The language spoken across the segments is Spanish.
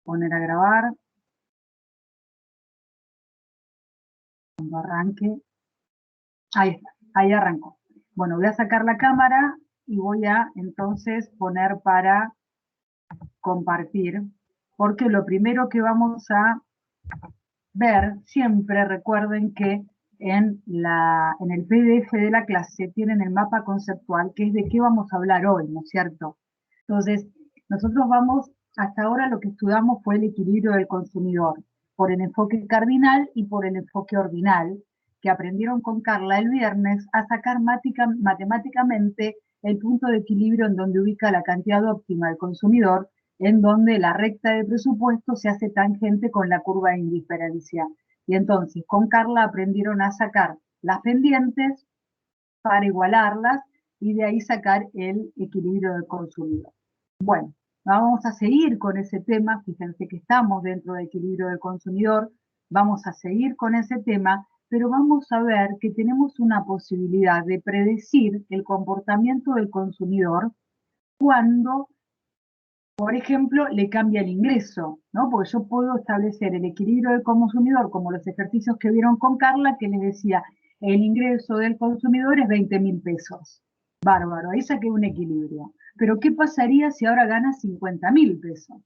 poner a grabar. Cuando arranque. Ahí está, ahí arrancó. Bueno, voy a sacar la cámara y voy a entonces poner para compartir, porque lo primero que vamos a ver, siempre recuerden que en el PDF de la clase tienen el mapa conceptual, que es de qué vamos a hablar hoy, ¿no es cierto? Entonces, nosotros hasta ahora lo que estudiamos fue el equilibrio del consumidor, por el enfoque cardinal y por el enfoque ordinal, que aprendieron con Carla el viernes a sacar matemáticamente el punto de equilibrio en donde ubica la cantidad óptima del consumidor, en donde la recta de presupuesto se hace tangente con la curva de indiferencia. Y entonces con Carla aprendieron a sacar las pendientes para igualarlas y de ahí sacar el equilibrio del consumidor. Bueno, vamos a seguir con ese tema, fíjense que estamos dentro del equilibrio del consumidor, vamos a seguir con ese tema, pero vamos a ver que tenemos una posibilidad de predecir el comportamiento del consumidor cuando, por ejemplo, le cambia el ingreso, ¿no? Porque yo puedo establecer el equilibrio del consumidor, como los ejercicios que vieron con Carla, que les decía, el ingreso del consumidor es 20.000 pesos. Bárbaro, ahí saqué un equilibrio. Pero ¿qué pasaría si ahora gana 50.000 pesos?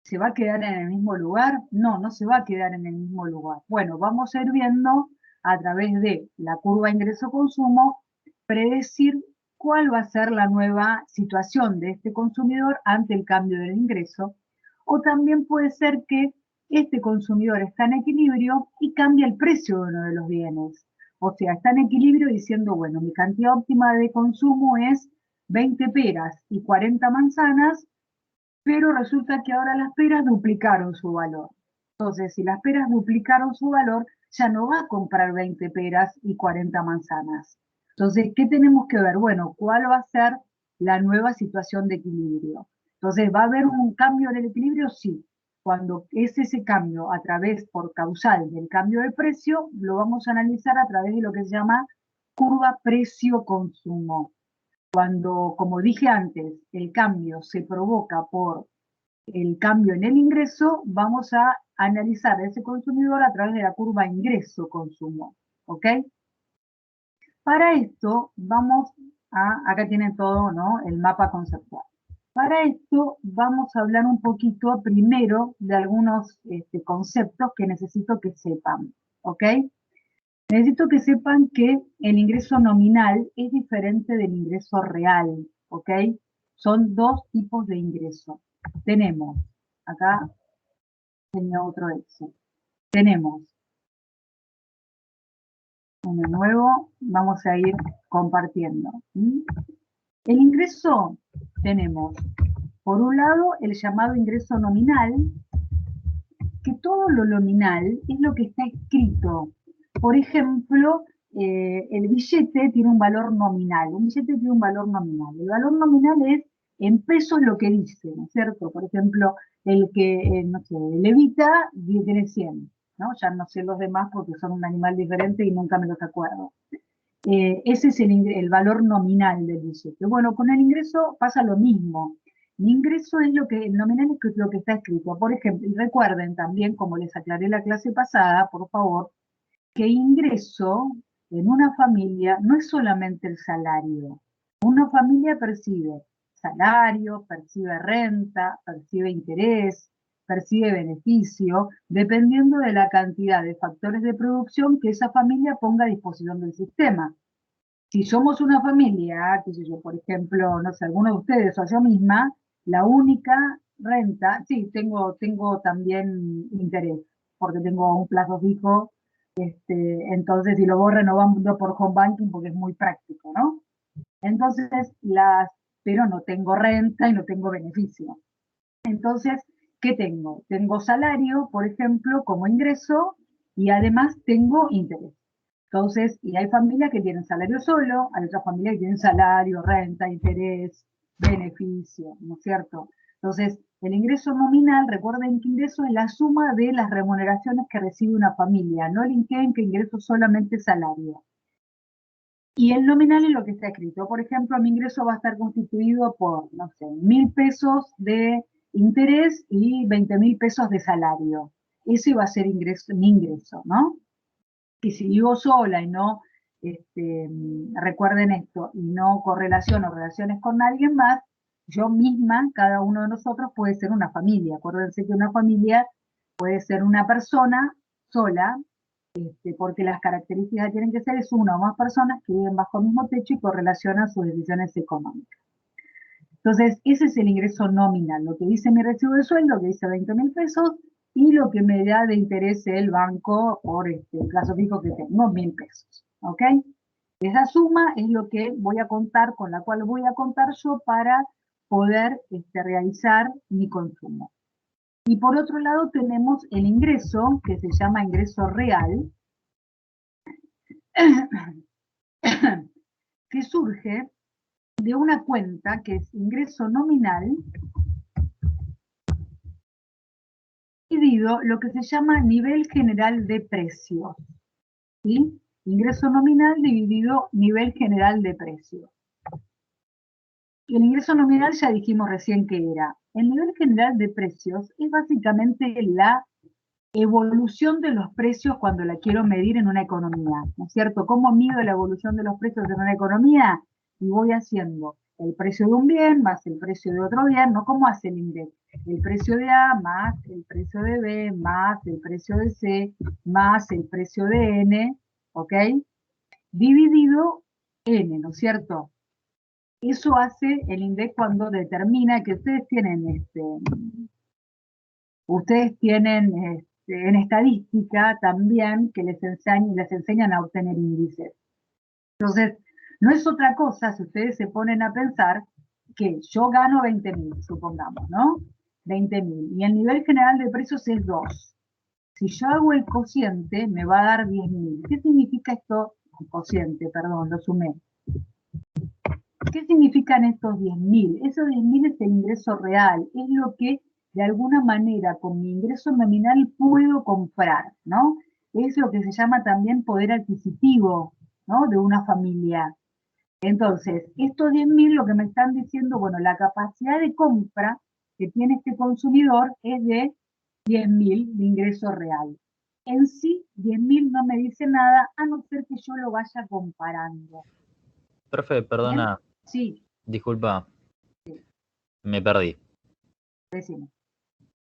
¿Se va a quedar en el mismo lugar? No, no se va a quedar en el mismo lugar. Bueno, vamos a ir viendo a través de la curva ingreso-consumo, predecir cuál va a ser la nueva situación de este consumidor ante el cambio del ingreso. O también puede ser que este consumidor está en equilibrio y cambia el precio de uno de los bienes. O sea, está en equilibrio diciendo, bueno, mi cantidad óptima de consumo es 20 peras y 40 manzanas, pero resulta que ahora las peras duplicaron su valor. Entonces, si las peras duplicaron su valor, ya no va a comprar 20 peras y 40 manzanas. Entonces, ¿qué tenemos que ver? Bueno, ¿cuál va a ser la nueva situación de equilibrio? Entonces, ¿va a haber un cambio en el equilibrio? Sí. Cuando es ese cambio a través, por causal del cambio de precio, lo vamos a analizar a través de lo que se llama curva precio-consumo. Cuando, como dije antes, el cambio se provoca por el cambio en el ingreso, vamos a analizar a ese consumidor a través de la curva ingreso-consumo. ¿Ok? Para esto vamos acá tienen todo, ¿no? El mapa conceptual. Para esto vamos a hablar un poquito primero de algunos conceptos que necesito que sepan. ¿Ok? Necesito que sepan que el ingreso nominal es diferente del ingreso real, ¿ok? Son dos tipos de ingreso. Tenemos, acá tenía otro Excel. Tenemos uno nuevo, vamos a ir compartiendo. El ingreso tenemos, por un lado, el llamado ingreso nominal, que todo lo nominal es lo que está escrito. Por ejemplo, el billete tiene un valor nominal. Un billete tiene un valor nominal. El valor nominal es en pesos lo que dice, ¿no es cierto? Por ejemplo, el que, no sé, levita tiene 100, ¿no? Ya no sé los demás porque son un animal diferente y nunca me los acuerdo. Ese es el valor nominal del billete. Bueno, con el ingreso pasa lo mismo. El ingreso es el nominal es lo que está escrito. Por ejemplo, y recuerden también, como les aclaré la clase pasada, por favor, que ingreso en una familia no es solamente el salario. Una familia percibe salario, percibe renta, percibe interés, percibe beneficio, dependiendo de la cantidad de factores de producción que esa familia ponga a disposición del sistema. Si somos una familia, qué sé yo, por ejemplo, no sé, alguno de ustedes o yo misma, la única renta, sí, tengo también interés, porque tengo un plazo fijo, entonces si lo voy renovando por home banking porque es muy práctico, ¿no? Entonces, pero no tengo renta y no tengo beneficio. Entonces, ¿qué tengo? Tengo salario, por ejemplo, como ingreso, y además tengo interés. Entonces, y hay familias que tienen salario solo, hay otras familias que tienen salario, renta, interés, beneficio, ¿no es cierto? Entonces, el ingreso nominal, recuerden que ingreso es la suma de las remuneraciones que recibe una familia, no linken que ingreso solamente salario. Y el nominal es lo que está escrito. Por ejemplo, mi ingreso va a estar constituido por, no sé, 1.000 pesos de interés y 20.000 pesos de salario. Ese va a ser mi ingreso, ¿no? Y si vivo sola y no, recuerden esto, y no correlaciono relaciones con alguien más, yo misma, cada uno de nosotros puede ser una familia. Acuérdense que una familia puede ser una persona sola, porque las características que tienen que ser es una o más personas que viven bajo el mismo techo y correlacionan sus decisiones económicas. Entonces, ese es el ingreso nominal, lo que dice mi recibo de sueldo, que dice 20.000 pesos, y lo que me da de interés el banco por el plazo fijo que tengo, 1.000 pesos. ¿Ok? Esa suma es lo que voy a contar, con la cual voy a contar yo para poder realizar mi consumo. Y por otro lado tenemos el ingreso, que se llama ingreso real, que surge de una cuenta que es ingreso nominal dividido lo que se llama nivel general de precios. ¿Sí? Ingreso nominal dividido nivel general de precios. Y el ingreso nominal ya dijimos recién que era. El nivel general de precios es básicamente la evolución de los precios cuando la quiero medir en una economía, ¿no es cierto? ¿Cómo mido la evolución de los precios en una economía? Y voy haciendo el precio de un bien más el precio de otro bien, ¿no? ¿Cómo hace el INDEC? El precio de A más el precio de B más el precio de C más el precio de N, ¿ok? Dividido N, ¿no es cierto? Eso hace el INDEC cuando determina que ustedes tienen en estadística también que les enseñan a obtener índices. Entonces, no es otra cosa si ustedes se ponen a pensar que yo gano 20.000, supongamos, ¿no? 20.000. Y el nivel general de precios es 2. Si yo hago el cociente, me va a dar 10.000. ¿Qué significa esto? El cociente, perdón, lo sumé. ¿Qué significan estos 10.000? Esos 10.000 es el ingreso real, es lo que de alguna manera con mi ingreso nominal puedo comprar, ¿no? Es lo que se llama también poder adquisitivo, ¿no? De una familia. Entonces, estos 10.000 lo que me están diciendo, bueno, la capacidad de compra que tiene este consumidor es de 10.000 de ingreso real. En sí, 10.000 no me dice nada, a no ser que yo lo vaya comparando. Profe, ¿Bien? perdona, Sí, disculpa, me perdí. decime.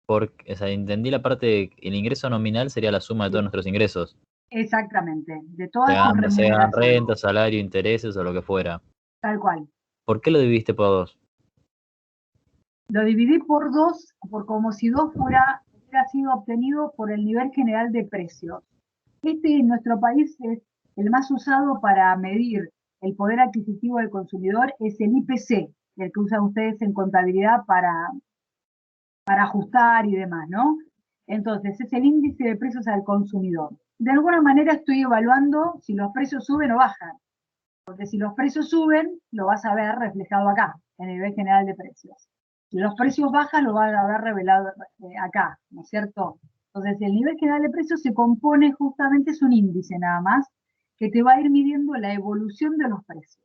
Porque, o sea, entendí la parte de que el ingreso nominal sería la suma de todos Sí, nuestros ingresos. exactamente, de todas tus Sean remuneraciones, renta, salario, intereses o lo que fuera. tal cual. ¿Por qué lo dividiste por dos? Lo dividí por 2, por como si 2 hubiera sido obtenido por el nivel general de precios. Este en nuestro país es el más usado para medir el poder adquisitivo del consumidor, es el IPC, el que usan ustedes en contabilidad para ajustar y demás, ¿no? Entonces, es el índice de precios al consumidor. De alguna manera estoy evaluando si los precios suben o bajan, porque si los precios suben, lo vas a ver reflejado acá, en el nivel general de precios. Si los precios bajan, lo van a ver revelado acá, ¿no es cierto? Entonces, el nivel general de precios se compone justamente, es un índice nada más, que te va a ir midiendo la evolución de los precios.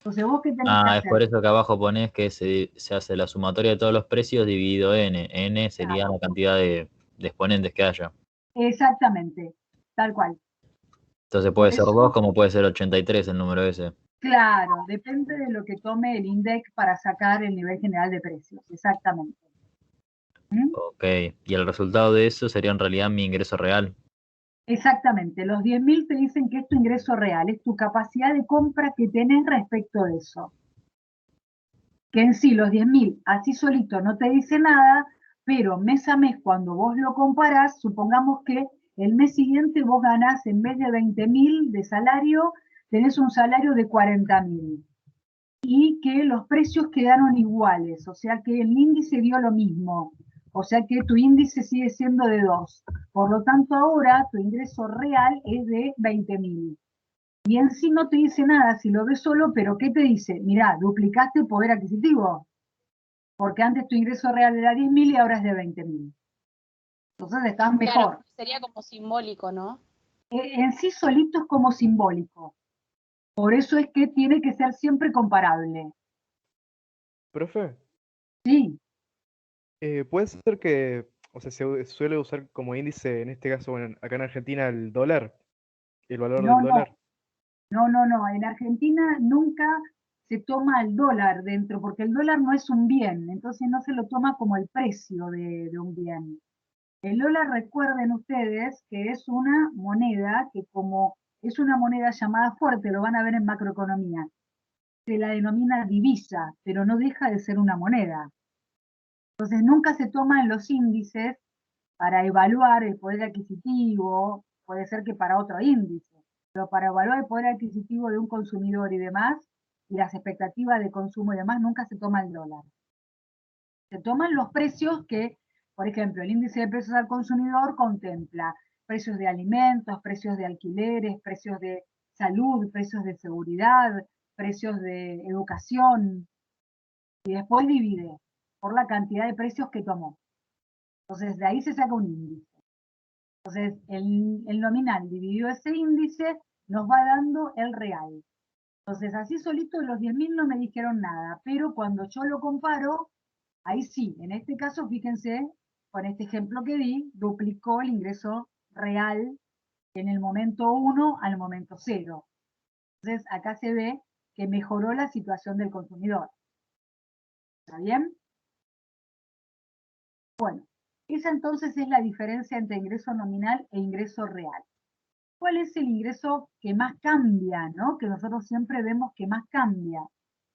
Entonces, ¿vos qué tenés que Ah, es hacer? por eso que abajo pones que se hace la sumatoria de todos los precios dividido n. N sería Claro, la cantidad de exponentes que haya. exactamente, tal cual. Entonces Por puede ser 2 eso, como puede ser 83 el número ese. claro, depende de lo que tome el INDEC para sacar el nivel general de precios, exactamente. ¿Mm? Ok, y el resultado de eso sería en realidad mi ingreso real. Exactamente, los 10.000 te dicen que es tu ingreso real, es tu capacidad de compra que tenés respecto de eso. Que en sí los 10.000 así solito no te dice nada, pero mes a mes cuando vos lo comparás, supongamos que el mes siguiente vos ganás en vez de 20.000 de salario, tenés un salario de 40.000 y que los precios quedaron iguales, o sea que el índice dio lo mismo, o sea que tu índice sigue siendo de 2. Por lo tanto, ahora tu ingreso real es de 20.000. Y en sí no te dice nada si lo ves solo, pero ¿qué te dice? Mirá, duplicaste el poder adquisitivo, porque antes tu ingreso real era 10.000 y ahora es de 20.000. Entonces estás Claro, mejor. sería como simbólico, ¿no? En sí solito es como simbólico. Por eso es que tiene que ser siempre comparable. Profe, Sí, Puede ser que, o sea, se suele usar como índice, en este caso, bueno, acá en Argentina, el dólar, el valor del No, no, dólar. no. En Argentina nunca se toma el dólar dentro, porque el dólar no es un bien, entonces no se lo toma como el precio de un bien. El dólar, recuerden ustedes, que es una moneda que como es una moneda llamada fuerte, lo van a ver en macroeconomía, se la denomina divisa, pero no deja de ser una moneda. Entonces nunca se toman los índices para evaluar el poder adquisitivo, puede ser que para otro índice, pero para evaluar el poder adquisitivo de un consumidor y demás, y las expectativas de consumo y demás, nunca se toma el dólar. Se toman los precios que, por ejemplo, el índice de precios al consumidor contempla precios de alimentos, precios de alquileres, precios de salud, precios de seguridad, precios de educación, y después divide por la cantidad de precios que tomó. Entonces, de ahí se saca un índice. Entonces, el nominal dividido ese índice nos va dando el real. Entonces, así solito los 10.000 no me dijeron nada, pero cuando yo lo comparo, ahí sí, en este caso, fíjense, con este ejemplo que di, duplicó el ingreso real en el momento 1 al momento 0. Entonces, acá se ve que mejoró la situación del consumidor. ¿Está bien? Bueno, esa entonces es la diferencia entre ingreso nominal e ingreso real. ¿Cuál es el ingreso que más cambia, ¿no? Que nosotros siempre vemos que más cambia?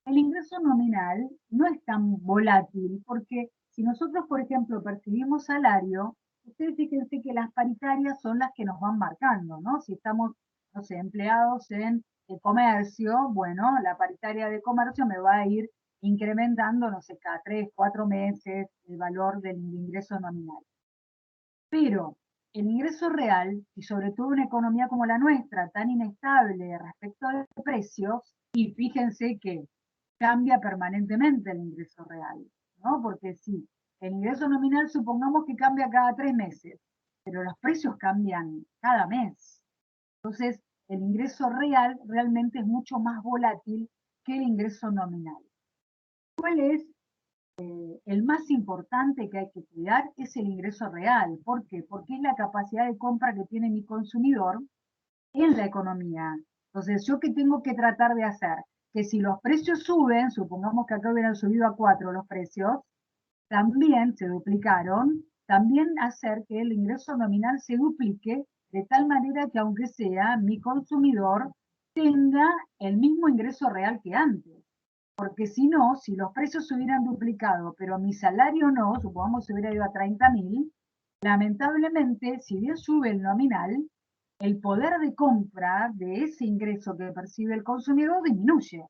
El ingreso nominal no es tan volátil porque si nosotros, por ejemplo, percibimos salario, ustedes fíjense que las paritarias son las que nos van marcando, ¿no? Si estamos, no sé, empleados en el comercio, bueno, la paritaria de comercio me va a ir incrementando, no sé, cada 3, 4 meses el valor del ingreso nominal. Pero el ingreso real, y sobre todo una economía como la nuestra, tan inestable respecto a los precios, y fíjense que cambia permanentemente el ingreso real, ¿no? Porque si el ingreso nominal supongamos que cambia cada 3 meses, pero los precios cambian cada mes. Entonces, el ingreso real realmente es mucho más volátil que el ingreso nominal. ¿Cuál es el más importante que hay que cuidar? Es el ingreso real. ¿Por qué? Porque es la capacidad de compra que tiene mi consumidor en la economía. Entonces, ¿yo qué tengo que tratar de hacer? Que si los precios suben, supongamos que acá hubieran subido a 4 los precios, también se duplicaron, también hacer que el ingreso nominal se duplique de tal manera que aunque sea mi consumidor tenga el mismo ingreso real que antes. Porque si no, si los precios se hubieran duplicado, pero mi salario no, supongamos se hubiera ido a 30.000, lamentablemente, si bien sube el nominal, el poder de compra de ese ingreso que percibe el consumidor disminuye.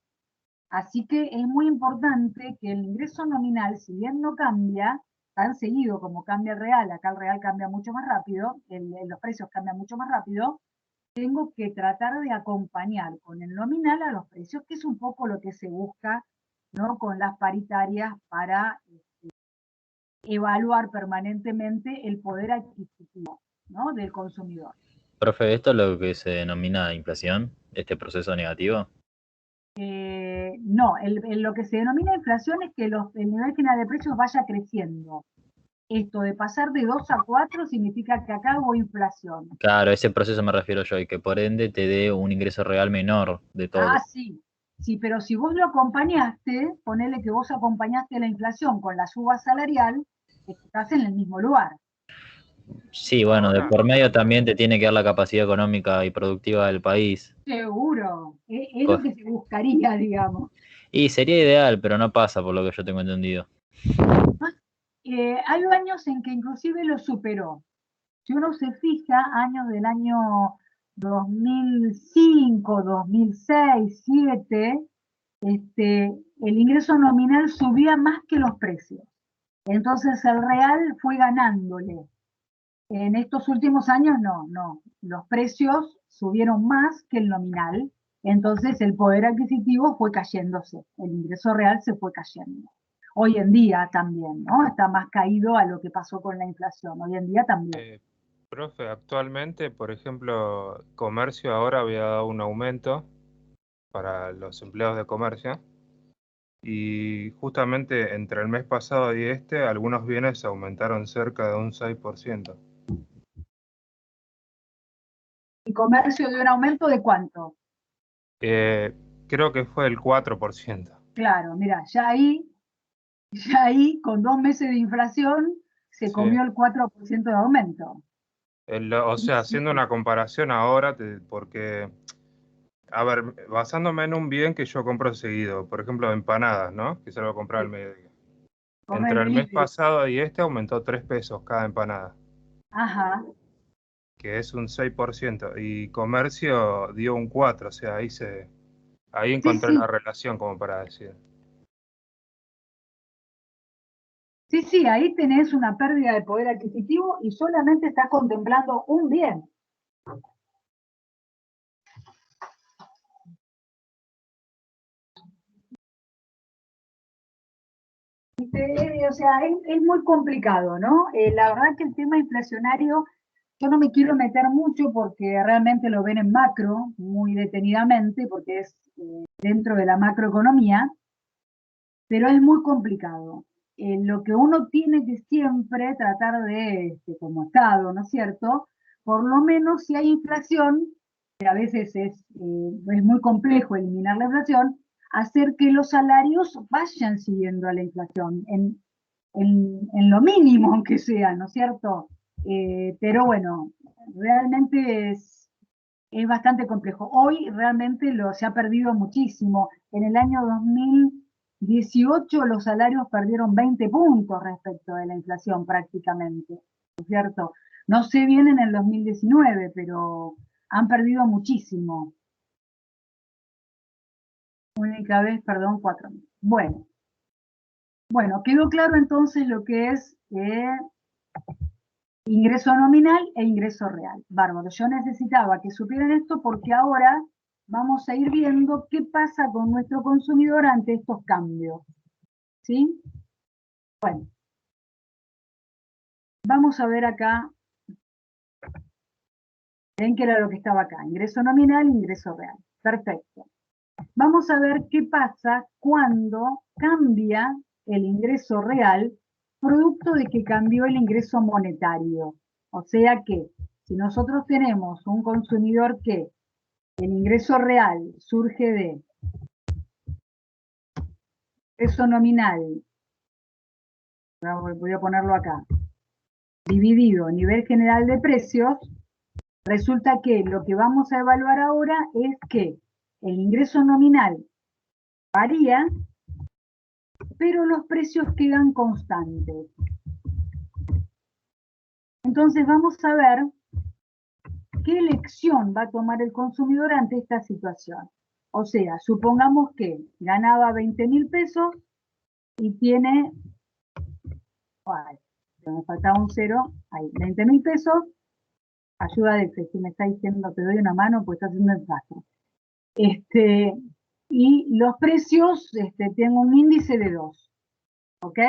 Así que es muy importante que el ingreso nominal, si bien no cambia tan seguido como cambia el real, acá el real cambia mucho más rápido, los precios cambian mucho más rápido, tengo que tratar de acompañar con el nominal a los precios, que es un poco lo que se busca, ¿no? Con las paritarias para evaluar permanentemente el poder adquisitivo, ¿no? Del consumidor. Profe, ¿esto es lo que se denomina inflación? ¿Este proceso negativo? No, lo que se denomina inflación es que el nivel final de precios vaya creciendo. Esto de pasar de 2 a 4 significa que acá hubo inflación. Claro, ese proceso me refiero yo, y que por ende te dé un ingreso real menor de todo. Ah, sí. Sí, pero si vos lo acompañaste, ponele que vos acompañaste la inflación con la suba salarial, estás en el mismo lugar. Sí, bueno, de Ahora, por medio también te tiene que dar la capacidad económica y productiva del país. Seguro. Es lo Co- que se buscaría, digamos. Y sería ideal, pero no pasa por lo que yo tengo entendido. Hay años en que inclusive lo superó. Si uno se fija, años del año 2005, 2006, 2007, el ingreso nominal subía más que los precios. Entonces el real fue ganándole. En estos últimos años no. Los precios subieron más que el nominal, entonces el poder adquisitivo fue cayéndose, el ingreso real se fue cayendo. Hoy en día también, ¿no? Está más caído a lo que pasó con la inflación, hoy en día también. profe, actualmente, por ejemplo, comercio ahora había dado un aumento para los empleados de comercio Y justamente entre el mes pasado y algunos bienes aumentaron cerca de un 6%. ¿Y comercio de un aumento de cuánto? Creo que fue el 4%. Claro, mira, ya ahí con 2 meses de inflación se Sí. comió el 4% de aumento. O sea, haciendo una comparación ahora, porque, a ver, basándome en un bien que yo compro seguido, por ejemplo, empanadas, ¿no? Que salgo a comprar al mediodía. Por Entre el mes delivery. pasado y aumentó 3 pesos cada empanada, Ajá. que es un 6%, y comercio dio un 4%, o sea, ahí encontré sí. la relación como para decir. Sí, ahí tenés una pérdida de poder adquisitivo y solamente estás contemplando un bien. O sea, es muy complicado, ¿no? La verdad que el tema inflacionario, yo no me quiero meter mucho porque realmente lo ven en macro, muy detenidamente, porque es dentro de la macroeconomía, pero es muy complicado. Lo que uno tiene que siempre tratar de, como Estado, ¿no es cierto? Por lo menos si hay inflación, que a veces es muy complejo eliminar la inflación, hacer que los salarios vayan siguiendo a la inflación, en lo mínimo aunque sea, ¿no es cierto? Pero bueno, realmente es bastante complejo. Hoy realmente se ha perdido muchísimo. En el año 2018 los salarios perdieron 20 puntos respecto de la inflación prácticamente, ¿no es cierto? No sé bien en el 2019, pero han perdido muchísimo. Única vez, perdón, 4. Bueno, quedó claro entonces lo que es ingreso nominal e ingreso real. Bárbaro, yo necesitaba que supieran esto porque ahora vamos a ir viendo qué pasa con nuestro consumidor ante estos cambios. ¿Sí? Bueno, vamos a ver acá. Ven que era lo que estaba acá, ingreso nominal, ingreso real. Perfecto. Vamos a ver qué pasa cuando cambia el ingreso real producto de que cambió el ingreso monetario. O sea que si nosotros tenemos un consumidor que el ingreso real surge de ingreso nominal, voy a ponerlo acá, dividido nivel general de precios, resulta que lo que vamos a evaluar ahora es que el ingreso nominal varía, pero los precios quedan constantes. Entonces vamos a ver qué elección va a tomar el consumidor ante esta situación. O sea, supongamos que ganaba 20.000 pesos y tiene, ay, me faltaba un cero, ahí, 20.000 pesos, ayuda de que si me está diciendo te doy una mano, pues está haciendo el desastre. Y los precios tienen un índice de 2, ¿ok?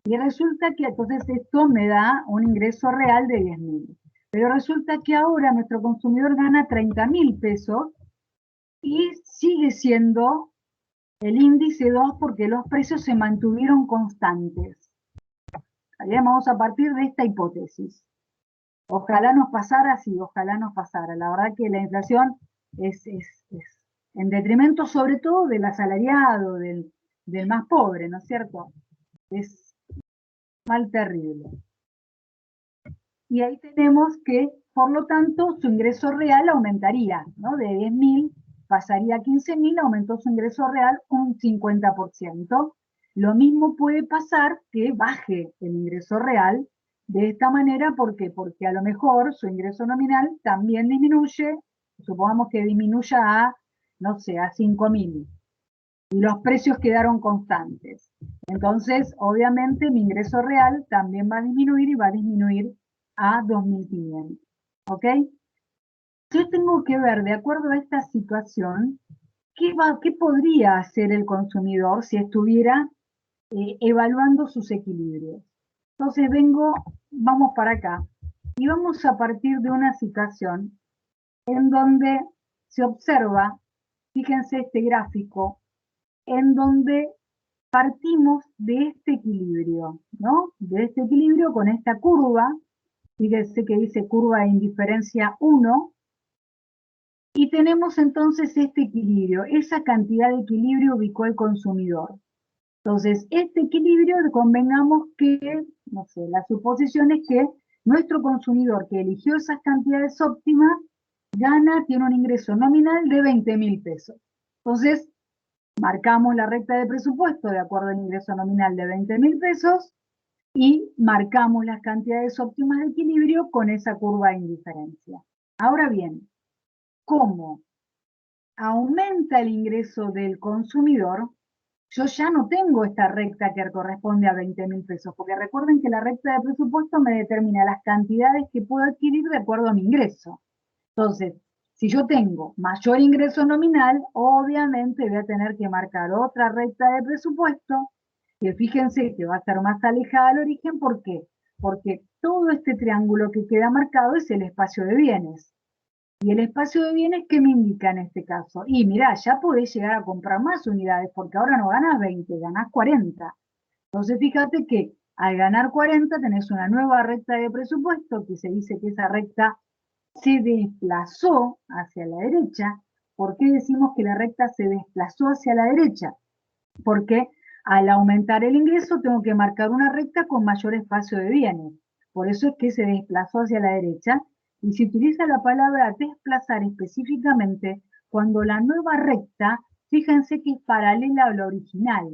Y resulta que entonces esto me da un ingreso real de 10.000. Pero resulta que ahora nuestro consumidor gana 30.000 pesos y sigue siendo el índice 2 porque los precios se mantuvieron constantes. ¿Bien? Vamos a partir de esta hipótesis. Ojalá nos pasara así, ojalá nos pasara. La verdad que la inflación es en detrimento sobre todo del asalariado, del más pobre, ¿no es cierto? Es mal terrible. Y ahí tenemos que, por lo tanto, su ingreso real aumentaría, ¿no? De 10.000 pasaría a 15.000, aumentó su ingreso real un 50%. Lo mismo puede pasar que baje el ingreso real de esta manera, ¿por qué? Porque a lo mejor su ingreso nominal también disminuye, supongamos que disminuya a, no sé, a 5.000, y los precios quedaron constantes. Entonces, obviamente, mi ingreso real también va a disminuir y va a disminuir a 2.500. ¿Ok? Yo tengo que ver, de acuerdo a esta situación, qué podría hacer el consumidor si estuviera evaluando sus equilibrios. Entonces vamos para acá, y vamos a partir de una situación en donde se observa, fíjense este gráfico, en donde partimos de este equilibrio, ¿no? De este equilibrio con esta curva, fíjense que dice curva de indiferencia 1, y tenemos entonces este equilibrio, esa cantidad de equilibrio ubicó el consumidor. Entonces, este equilibrio, convengamos que, no sé, la suposición es que nuestro consumidor que eligió esas cantidades óptimas tiene un ingreso nominal de 20.000 pesos. Entonces, marcamos la recta de presupuesto de acuerdo al ingreso nominal de 20.000 pesos y marcamos las cantidades óptimas de equilibrio con esa curva de indiferencia. Ahora bien, ¿cómo aumenta el ingreso del consumidor? Yo ya no tengo esta recta que corresponde a 20.000 pesos, porque recuerden que la recta de presupuesto me determina las cantidades que puedo adquirir de acuerdo a mi ingreso. Entonces, si yo tengo mayor ingreso nominal, obviamente voy a tener que marcar otra recta de presupuesto, que fíjense que va a ser más alejada al origen. ¿Por qué? Porque todo este triángulo que queda marcado es el espacio de bienes. Y el espacio de bienes, ¿qué me indica en este caso? Y mirá, ya podés llegar a comprar más unidades, porque ahora no ganás 20, ganás 40. Entonces fíjate que al ganar 40 tenés una nueva recta de presupuesto, que se dice que esa recta se desplazó hacia la derecha. ¿Por qué decimos que la recta se desplazó hacia la derecha? Porque al aumentar el ingreso tengo que marcar una recta con mayor espacio de bienes. Por eso es que se desplazó hacia la derecha. Y se utiliza la palabra desplazar específicamente cuando la nueva recta, fíjense que es paralela a la original.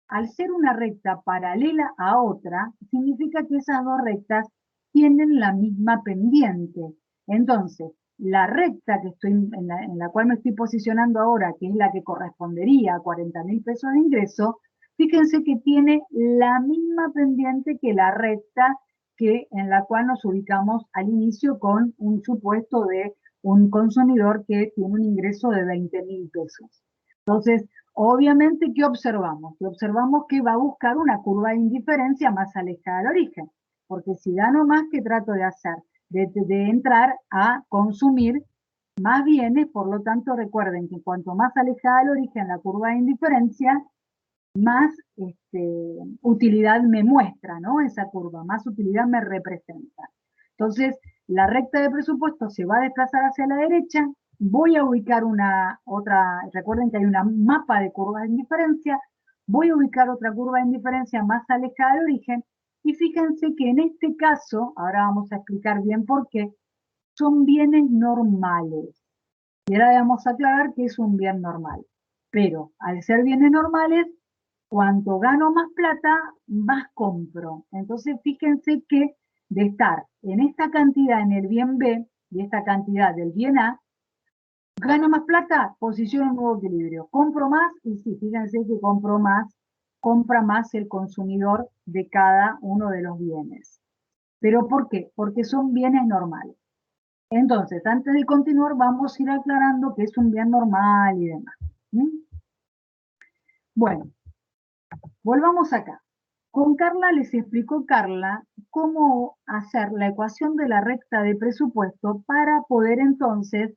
Al ser una recta paralela a otra, significa que esas dos rectas tienen la misma pendiente. Entonces, la recta que en la cual me estoy posicionando ahora, que es la que correspondería a 40.000 pesos de ingreso, fíjense que tiene la misma pendiente que la recta en la cual nos ubicamos al inicio con un supuesto de un consumidor que tiene un ingreso de 20.000 pesos. Entonces, obviamente, ¿qué observamos? Que observamos que va a buscar una curva de indiferencia más alejada del origen, porque si gano más, ¿qué trato de hacer? De entrar a consumir más bienes. Por lo tanto, recuerden que cuanto más alejada del origen la curva de indiferencia, más utilidad me muestra, ¿no? Esa curva, más utilidad me representa. Entonces, la recta de presupuesto se va a desplazar hacia la derecha. Voy a ubicar recuerden que hay una mapa de curvas de indiferencia, voy a ubicar otra curva de indiferencia más alejada del origen, y fíjense que en este caso, ahora vamos a explicar bien por qué, son bienes normales. Y ahora vamos a aclarar qué es un bien normal. Pero al ser bienes normales, cuanto gano más plata, más compro. Entonces fíjense que de estar en esta cantidad en el bien B y esta cantidad del bien A, gano más plata, posiciono un nuevo equilibrio. Compro más, y sí, fíjense que compra más el consumidor de cada uno de los bienes. ¿Pero por qué? Porque son bienes normales. Entonces, antes de continuar, vamos a ir aclarando qué es un bien normal y demás. Bueno, volvamos acá. Con Carla les explicó Carla cómo hacer la ecuación de la recta de presupuesto para poder entonces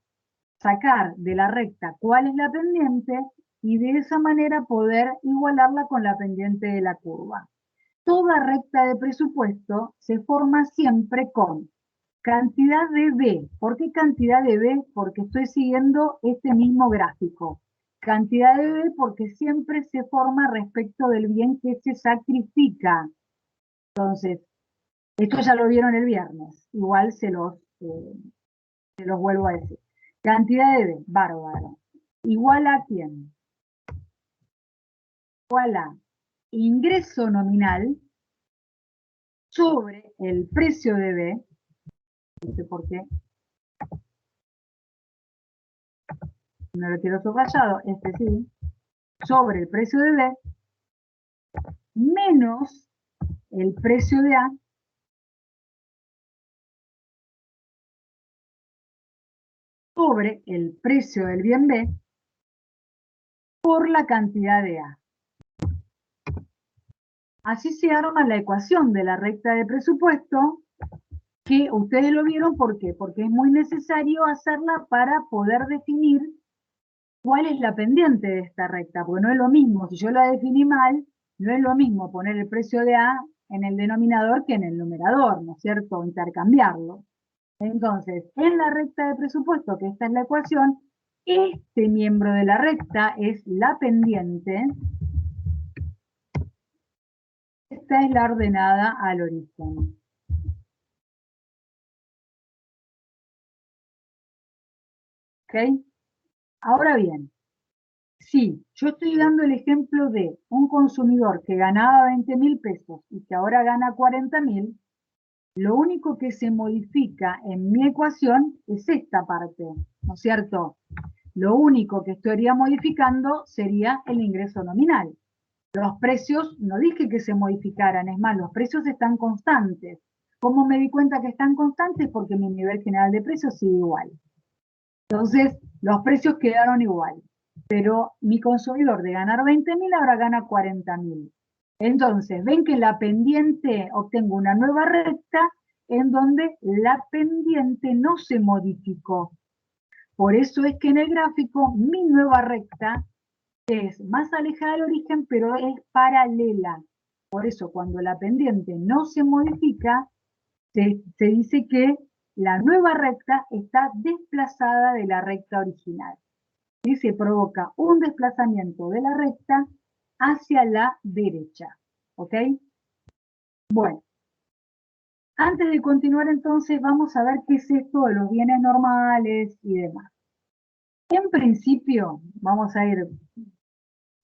sacar de la recta cuál es la pendiente y de esa manera poder igualarla con la pendiente de la curva. Toda recta de presupuesto se forma siempre con cantidad de B. ¿Por qué cantidad de B? Porque estoy siguiendo este mismo gráfico. Cantidad de B porque siempre se forma respecto del bien que se sacrifica. Entonces, esto ya lo vieron el viernes. Igual se los vuelvo a decir. Cantidad de B, bárbaro. ¿Igual a quién? Igual a ingreso nominal sobre el precio de B. No sé por qué. No lo quiero subrayado, sí. Sobre el precio de B menos el precio de A sobre el precio del bien B por la cantidad de A. Así se arma la ecuación de la recta de presupuesto, que ustedes lo vieron. ¿Por qué? Porque es muy necesario hacerla para poder definir ¿cuál es la pendiente de esta recta? Porque no es lo mismo, si yo la definí mal, no es lo mismo poner el precio de A en el denominador que en el numerador, ¿no es cierto? Intercambiarlo. Entonces, en la recta de presupuesto, que esta es la ecuación, este miembro de la recta es la pendiente. Esta es la ordenada al origen. ¿Ok? Ahora bien, si yo estoy dando el ejemplo de un consumidor que ganaba 20.000 pesos y que ahora gana 40.000, lo único que se modifica en mi ecuación es esta parte, ¿no es cierto? Lo único que estaría modificando sería el ingreso nominal. Los precios, no dije que se modificaran, es más, los precios están constantes. ¿Cómo me di cuenta que están constantes? Porque mi nivel general de precios sigue igual. Entonces, los precios quedaron igual, pero mi consumidor de ganar 20.000 ahora gana 40.000. Entonces, ven que la pendiente, obtengo una nueva recta en donde la pendiente no se modificó. Por eso es que en el gráfico mi nueva recta es más alejada del origen, pero es paralela. Por eso cuando la pendiente no se modifica, se dice que la nueva recta está desplazada de la recta original. Y se provoca un desplazamiento de la recta hacia la derecha. ¿Ok? Bueno, antes de continuar entonces vamos a ver qué es esto de los bienes normales y demás. En principio, vamos a ir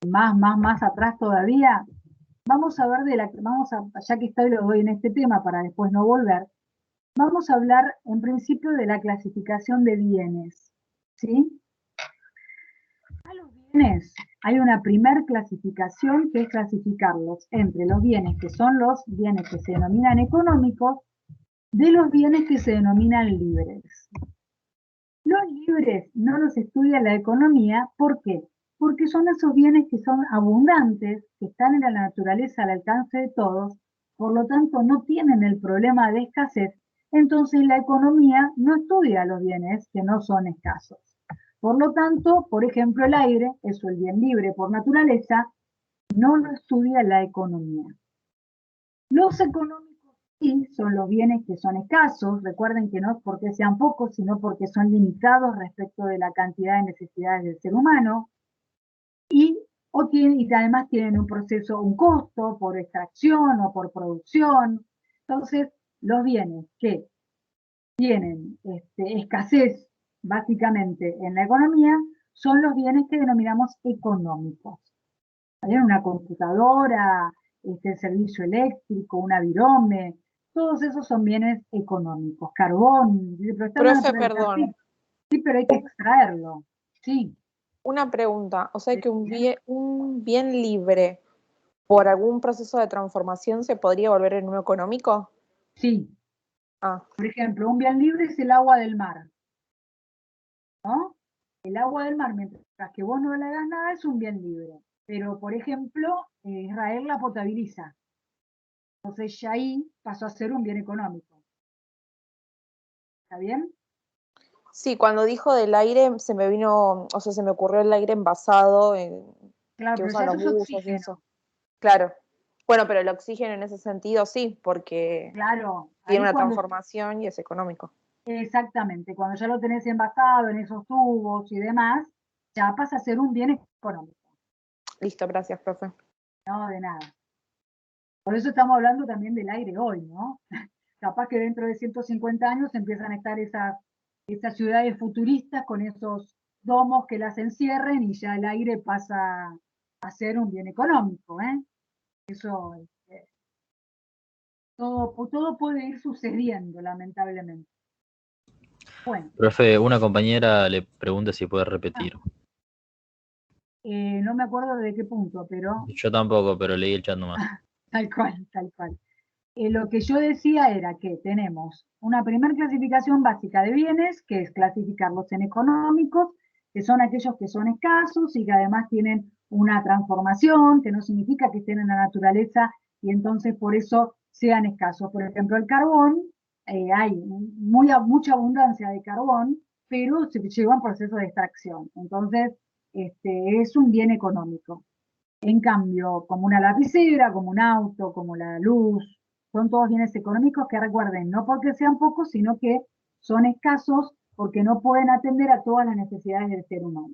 más atrás todavía, vamos a ver ya que estoy lo doy en este tema para después no volver, vamos a hablar en principio de la clasificación de bienes, ¿sí? A los bienes hay una primer clasificación que es clasificarlos entre los bienes que son los bienes que se denominan económicos de los bienes que se denominan libres. Los libres no los estudia la economía, ¿por qué? Porque son esos bienes que son abundantes, que están en la naturaleza al alcance de todos, por lo tanto no tienen el problema de escasez, entonces la economía no estudia los bienes que no son escasos. Por lo tanto, por ejemplo, el aire, eso el bien libre por naturaleza, no lo estudia la economía. Los económicos sí son los bienes que son escasos, recuerden que no es porque sean pocos, sino porque son limitados respecto de la cantidad de necesidades del ser humano, y además tienen un proceso, un costo por extracción o por producción. Entonces, los bienes que tienen escasez básicamente en la economía son los bienes que denominamos económicos. Hay una computadora, el servicio eléctrico, un avirome, todos esos son bienes económicos. Carbón, pero está en la Profe, naturaleza, perdón, sí, pero hay que extraerlo, sí. una pregunta. O sea que un bien libre por algún proceso de transformación se podría volver en uno económico. Sí, Ah, por ejemplo, un bien libre es el agua del mar, ¿no? El agua del mar, mientras que vos no le hagas nada, es un bien libre. Pero, por ejemplo, Israel la potabiliza. Entonces ya ahí pasó a ser un bien económico. ¿Está bien? sí, cuando dijo del aire se me vino, o sea, se me ocurrió el aire envasado Claro, que pero usan ya los eso es buzos y oxígeno. eso. Claro. Bueno, pero el oxígeno en ese sentido sí, porque Claro, tiene ahí una cuando, transformación y es económico. exactamente, cuando ya lo tenés envasado en esos tubos y demás, ya pasa a ser un bien económico. Listo, gracias, profe. No, de nada. Por eso estamos hablando también del aire hoy, ¿no? Capaz que dentro de 150 años empiezan a estar esas ciudades futuristas con esos domos que las encierren y ya el aire pasa a ser un bien económico, ¿eh? Eso, todo puede ir sucediendo, lamentablemente. Bueno, Profe, una compañera le pregunta si puede repetir. no me acuerdo de qué punto, pero Yo tampoco, pero leí el chat nomás. tal cual, tal cual. Lo que yo decía era que tenemos una primera clasificación básica de bienes, que es clasificarlos en económicos, que son aquellos que son escasos y que además tienen una transformación, que no significa que estén en la naturaleza y entonces por eso sean escasos. Por ejemplo, el carbón, hay mucha abundancia de carbón, pero se lleva un proceso de extracción. Entonces, es un bien económico. En cambio, como una lapicera, como un auto, como la luz, son todos bienes económicos que recuerden, no porque sean pocos, sino que son escasos porque no pueden atender a todas las necesidades del ser humano.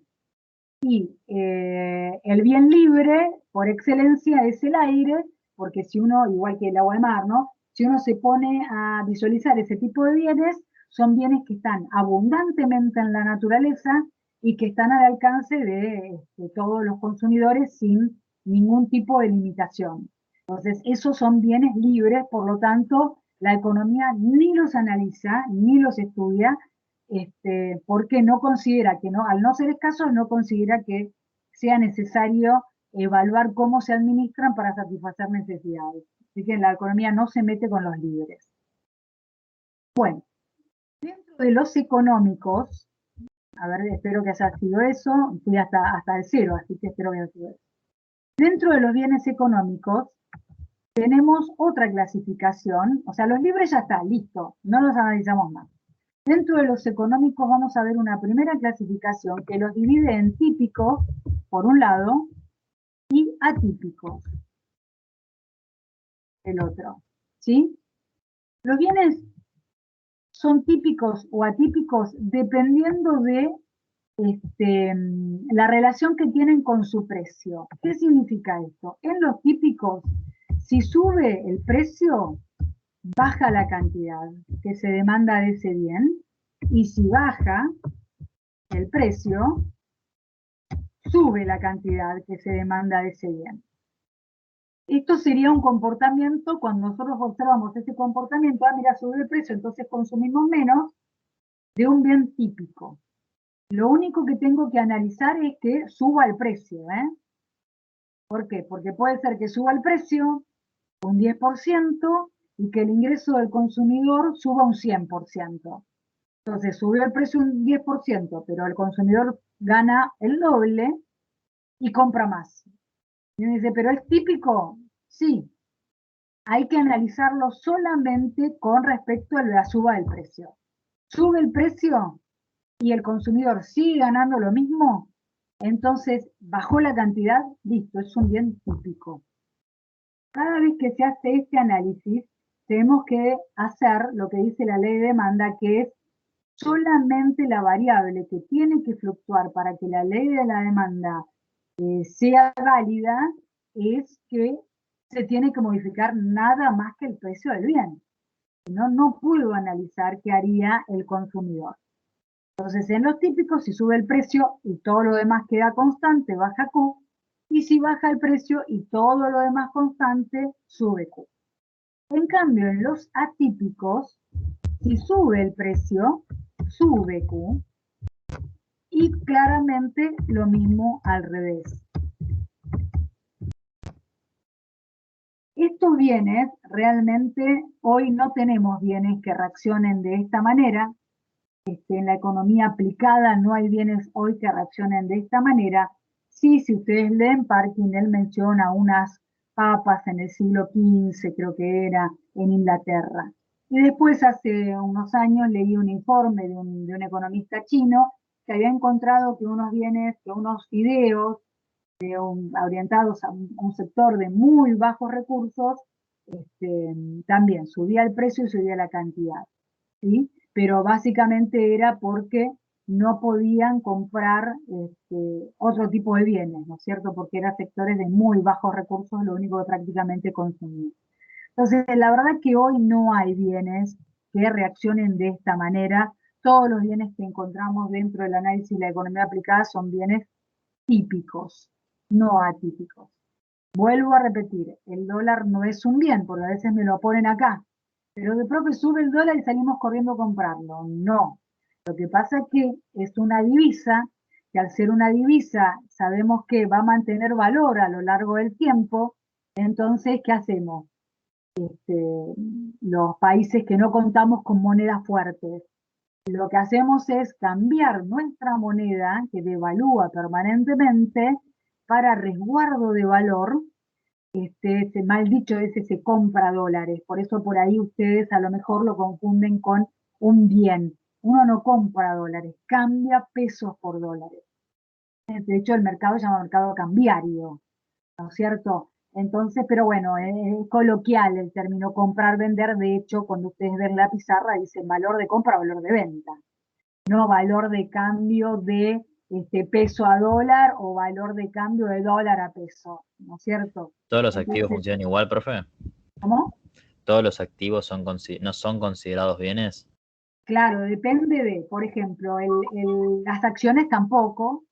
Y el bien libre, por excelencia, es el aire, porque si uno, igual que el agua de mar, ¿no? Si uno se pone a visualizar ese tipo de bienes, son bienes que están abundantemente en la naturaleza y que están al alcance de todos los consumidores sin ningún tipo de limitación. Entonces, esos son bienes libres, por lo tanto, la economía ni los analiza, ni los estudia, porque no considera que, no, al no ser escasos, no considera que sea necesario evaluar cómo se administran para satisfacer necesidades. Así que la economía no se mete con los libres. Bueno, dentro de los económicos, a ver, espero que haya sido eso, fui hasta el 0, así que espero que haya sido eso. Dentro de los bienes económicos, tenemos otra clasificación, o sea, los libres ya está, listo, no los analizamos más. Dentro de los económicos vamos a ver una primera clasificación que los divide en típicos, por un lado, y atípicos, el otro, ¿sí? Los bienes son típicos o atípicos dependiendo de la relación que tienen con su precio. ¿Qué significa esto? En los típicos, si sube el precio, baja la cantidad que se demanda de ese bien, y si baja el precio, sube la cantidad que se demanda de ese bien. Esto sería un comportamiento, cuando nosotros observamos ese comportamiento, mira, sube el precio, entonces consumimos menos, de un bien típico. Lo único que tengo que analizar es que suba el precio, ¿Por qué? Porque puede ser que suba el precio un 10% y que el ingreso del consumidor suba un 100%. Entonces subió el precio un 10%, pero el consumidor gana el doble y compra más. Y uno dice, ¿pero es típico? Sí. Hay que analizarlo solamente con respecto a la suba del precio. Sube el precio y el consumidor sigue ganando lo mismo, entonces bajó la cantidad, listo, es un bien típico. Cada vez que se hace este análisis, tenemos que hacer lo que dice la ley de demanda, que es solamente la variable que tiene que fluctuar para que la ley de la demanda sea válida, es que se tiene que modificar nada más que el precio del bien. No puedo analizar qué haría el consumidor. Entonces, en los típicos, si sube el precio y todo lo demás queda constante, baja Q, y si baja el precio y todo lo demás constante, sube Q. En cambio, en los atípicos, si sube el precio, sube Q, y claramente lo mismo al revés. Estos bienes, realmente, hoy no tenemos bienes que reaccionen de esta manera. En la economía aplicada no hay bienes hoy que reaccionen de esta manera. Sí, si ustedes leen Parkin, él menciona unas papas en el siglo XV, creo que era, en Inglaterra. Y después, hace unos años, leí un informe de un economista chino que había encontrado que unos bienes, que unos fideos orientados a un sector de muy bajos recursos, también subía el precio y subía la cantidad, ¿sí? Pero básicamente era porque no podían comprar otro tipo de bienes, ¿no es cierto? Porque eran sectores de muy bajos recursos, lo único que prácticamente consumían. Entonces, la verdad que hoy no hay bienes que reaccionen de esta manera. Todos los bienes que encontramos dentro del análisis de la economía aplicada son bienes típicos, no atípicos. Vuelvo a repetir, el dólar no es un bien, porque a veces me lo ponen acá, pero de pronto sube el dólar y salimos corriendo a comprarlo. No. Lo que pasa es que es una divisa, que al ser una divisa sabemos que va a mantener valor a lo largo del tiempo. Entonces, ¿qué hacemos? Los países que no contamos con monedas fuertes, lo que hacemos es cambiar nuestra moneda, que devalúa permanentemente, para resguardo de valor. Ese mal dicho ese se compra dólares, por eso por ahí ustedes a lo mejor lo confunden con un bien. Uno no compra dólares, cambia pesos por dólares. De hecho, el mercado se llama mercado cambiario, ¿no es cierto? Entonces, pero bueno, es coloquial el término comprar, vender. De hecho, cuando ustedes ven la pizarra, dice valor de compra, valor de venta, no valor de cambio de peso a dólar o valor de cambio de dólar a peso, ¿no es cierto? ¿Todos los activos Entonces, funcionan igual, profe? ¿cómo? ¿Todos los activos no son considerados bienes? Claro, depende de, por ejemplo, las acciones tampoco,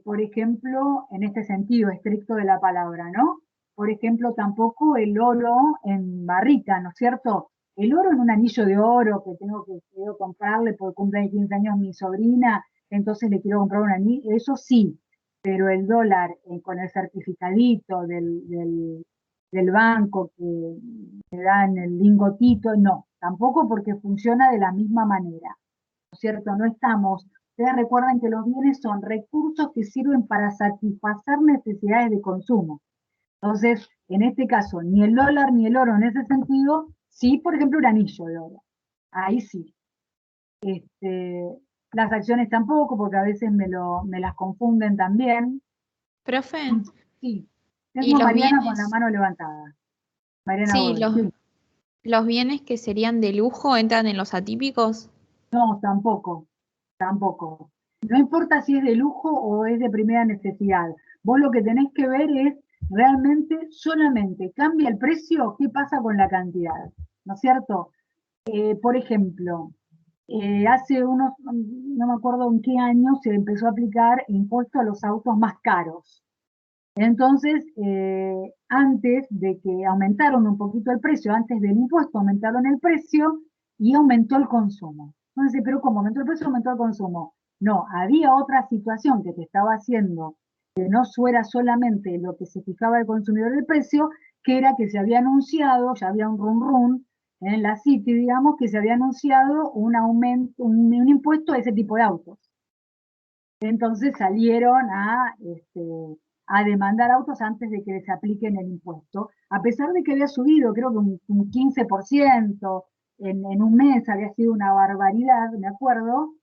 por ejemplo, en este sentido estricto de la palabra, ¿no? Por ejemplo, tampoco el oro en barrita, ¿no es cierto? El oro en un anillo de oro que quiero comprarle porque cumple 15 años mi sobrina, entonces le quiero comprar un anillo, eso sí, pero el dólar con el certificadito del banco que te dan el lingotito, no, tampoco porque funciona de la misma manera, ¿no es cierto? No estamos. Ustedes recuerden que los bienes son recursos que sirven para satisfacer necesidades de consumo. Entonces, en este caso, ni el dólar ni el oro en ese sentido, sí, por ejemplo, un anillo de oro. Ahí sí. Las acciones tampoco, porque a veces me las confunden también. Profe, Sí. ¿y Tengo a los Mariana con la bienes? mano levantada. Mariana Sí, Godoy, sí. los bienes que serían de lujo entran en los atípicos. No, tampoco. Tampoco. No importa si es de lujo o es de primera necesidad. Vos lo que tenés que ver es realmente solamente cambia el precio, ¿qué pasa con la cantidad? ¿No es cierto? Por ejemplo, hace no me acuerdo en qué año se empezó a aplicar impuesto a los autos más caros. Entonces, antes de que aumentaron un poquito el precio, antes del impuesto aumentaron el precio y aumentó el consumo. Entonces, pero como aumentó el precio, aumentó el consumo. No, había otra situación que te estaba haciendo que no fuera solamente lo que se fijaba el consumidor el precio, que era que se había anunciado, ya había un run run en la City, digamos, que se había anunciado un aumento, un impuesto a ese tipo de autos. Entonces salieron a demandar autos antes de que les apliquen el impuesto, a pesar de que había subido, creo que un 15% en un mes, había sido una barbaridad, me acuerdo,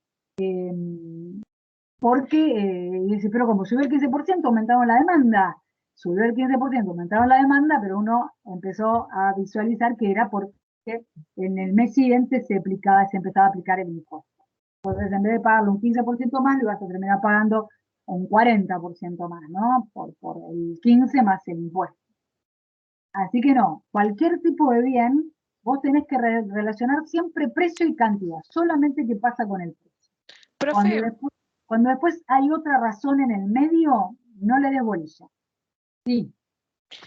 porque, dice, pero como subió el 15%, aumentaron la demanda, subió el 15%, aumentaron la demanda, pero uno empezó a visualizar que era porque en el mes siguiente se empezaba a aplicar el impuesto. Entonces, en vez de pagarle un 15% más, le vas a terminar pagando un 40% más, ¿no? Por el 15 más el impuesto. Así que no, cualquier tipo de bien, vos tenés que relacionar siempre precio y cantidad, solamente qué pasa con el precio. Profe, Cuando después hay otra razón en el medio, no le des bolilla. Sí.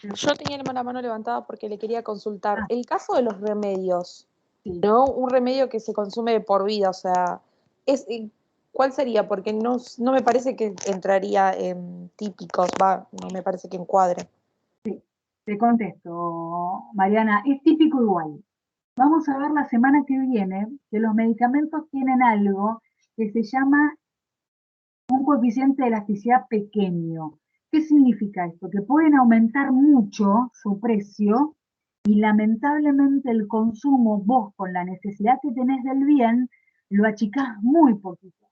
yo tenía la mano levantada porque le quería consultar. Ah. El caso de los remedios, Sí. ¿no? Un remedio que se consume por vida, o sea, ¿cuál sería? Porque no me parece que entraría en típicos, no me parece que encuadre. Te contesto, Mariana, es típico igual. Vamos a ver la semana que viene que los medicamentos tienen algo que se llama un coeficiente de elasticidad pequeño. ¿Qué significa esto? Que pueden aumentar mucho su precio y lamentablemente el consumo, vos con la necesidad que tenés del bien, lo achicás muy poquito.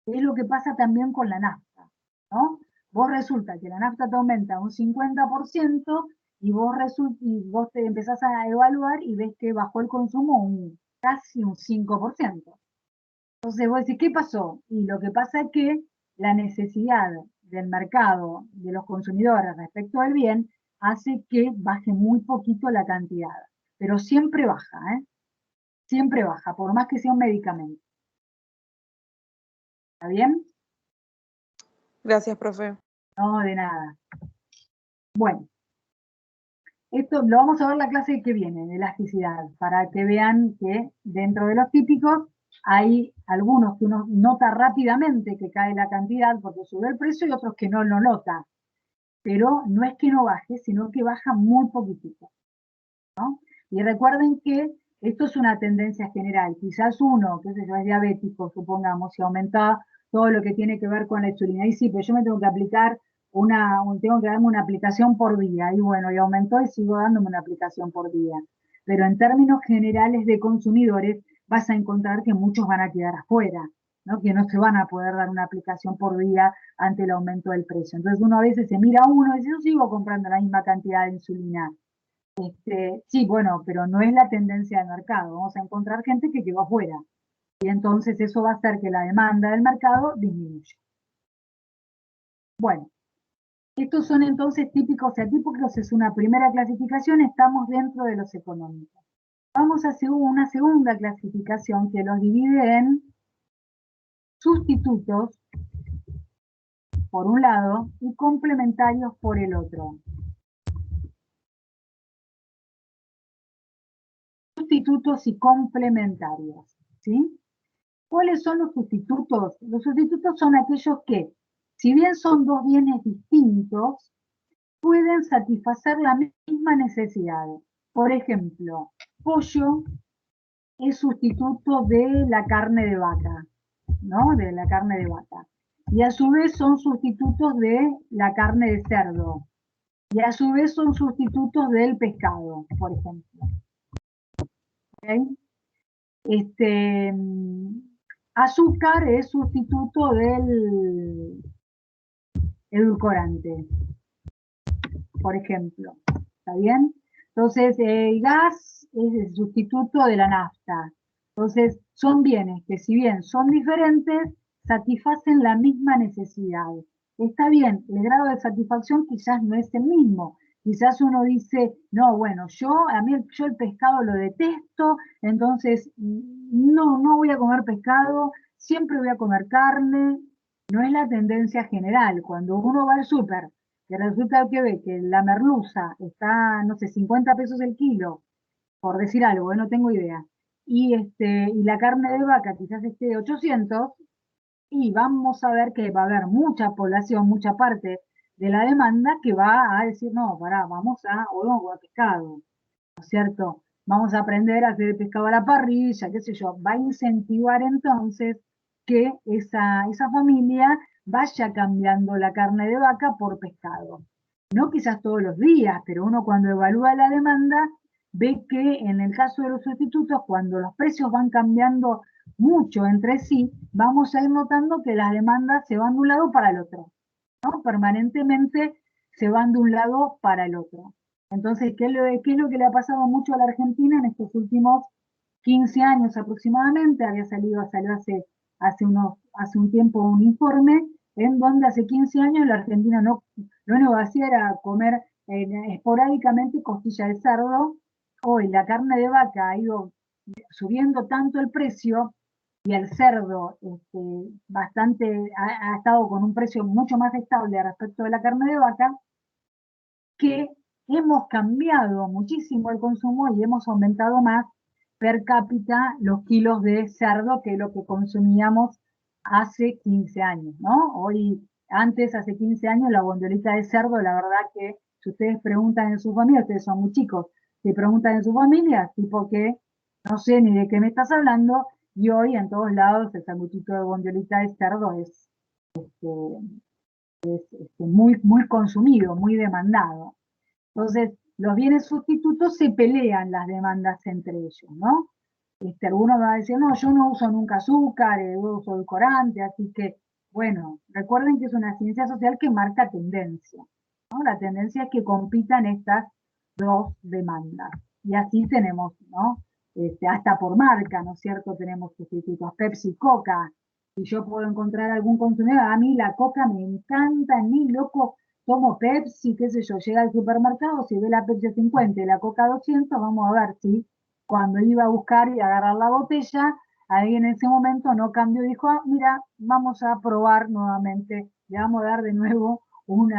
Es lo que pasa también con la nafta, ¿no? Vos resulta que la nafta te aumenta un 50% y vos te empezás a evaluar y ves que bajó el consumo casi un 5%. Entonces vos decís, ¿qué pasó? Y lo que pasa es que la necesidad del mercado, de los consumidores respecto al bien, hace que baje muy poquito la cantidad. Pero siempre baja, ¿eh? Siempre baja, por más que sea un medicamento. ¿Está bien? Gracias, profe. No, de nada. Bueno, esto lo vamos a ver la clase que viene, de elasticidad, para que vean que dentro de los típicos hay algunos que uno nota rápidamente que cae la cantidad porque sube el precio y otros que no lo nota. Pero no es que no baje, sino que baja muy poquitito, ¿no? Y recuerden que esto es una tendencia general. Quizás uno, que es diabético, supongamos, y aumenta todo lo que tiene que ver con la insulina. Y sí, pero yo me tengo que aplicar tengo que darme una aplicación por día. Y bueno, y aumentó y sigo dándome una aplicación por día. Pero en términos generales de consumidores, vas a encontrar que muchos van a quedar afuera. ¿no? Que no se van a poder dar una aplicación por día ante el aumento del precio. Entonces uno a veces se mira a uno y dice, yo sigo comprando la misma cantidad de insulina. Sí, bueno, pero no es la tendencia del mercado. Vamos a encontrar gente que quedó afuera. Y entonces eso va a hacer que la demanda del mercado disminuya. Bueno, estos son entonces típicos y atípicos, es una primera clasificación, estamos dentro de los económicos. Vamos a hacer una segunda clasificación que los divide en sustitutos, por un lado, y complementarios por el otro. Sustitutos y complementarios, ¿sí? ¿Cuáles son los sustitutos? Los sustitutos son aquellos que, si bien son dos bienes distintos, pueden satisfacer la misma necesidad. Por ejemplo, pollo es sustituto de la carne de vaca, ¿no? De la carne de vaca. Y a su vez son sustitutos de la carne de cerdo. Y a su vez son sustitutos del pescado, por ejemplo. ¿Okay? Azúcar es sustituto del edulcorante, por ejemplo. ¿Está bien? Entonces, el gas es el sustituto de la nafta. Entonces, son bienes que si bien son diferentes, satisfacen la misma necesidad. Está bien, el grado de satisfacción quizás no es el mismo. Quizás uno dice, no, bueno, yo el pescado lo detesto, entonces no voy a comer pescado, siempre voy a comer carne. No es la tendencia general. Cuando uno va al súper, que resulta que ve que la merluza está, no sé, 50 pesos el kilo, por decir algo, no tengo idea, y la carne de vaca quizás esté 800, y vamos a ver que va a haber mucha población, mucha parte de la demanda que va a decir, no, pará, vamos a pescado, ¿no es cierto? Vamos a aprender a hacer el pescado a la parrilla, qué sé yo, va a incentivar entonces que esa familia vaya cambiando la carne de vaca por pescado. No quizás todos los días, pero uno cuando evalúa la demanda ve que en el caso de los sustitutos, cuando los precios van cambiando mucho entre sí, vamos a ir notando que las demandas se van de un lado para el otro, ¿no? Permanentemente se van de un lado para el otro. Entonces, ¿qué es lo que le ha pasado mucho a la Argentina en estos últimos 15 años aproximadamente? Salió hace un tiempo un informe en donde hace 15 años la Argentina lo único que hacía era comer esporádicamente costilla de cerdo. Hoy la carne de vaca ha ido subiendo tanto el precio y el cerdo ha estado con un precio mucho más estable respecto de la carne de vaca, que hemos cambiado muchísimo el consumo y hemos aumentado más per cápita los kilos de cerdo que lo que consumíamos hace 15 años, ¿no? Hace 15 años, la bondiolita de cerdo, la verdad que si ustedes preguntan en su familia, ustedes son muy chicos, si preguntan en su familia, tipo que no sé ni de qué me estás hablando, y hoy en todos lados el sanguchito de bondiolita de cerdo es muy, muy consumido, muy demandado. Entonces, los bienes sustitutos se pelean las demandas entre ellos, ¿no? Alguno va a decir, no, yo no uso nunca azúcar, uso edulcorante, así que, bueno, recuerden que es una ciencia social que marca tendencia, ¿no? La tendencia es que compitan estas dos demandas. Y así tenemos, ¿no? Hasta por marca, ¿no es cierto? Tenemos sustitutos, Pepsi, Coca. Si yo puedo encontrar algún consumidor, a mí la Coca me encanta, ni loco, tomo Pepsi, qué sé yo, llega al supermercado, si ve la Pepsi 50 y la Coca 200, vamos a ver si cuando iba a buscar y agarrar la botella, alguien en ese momento no cambió y dijo, mira, vamos a probar nuevamente, le vamos a dar de nuevo un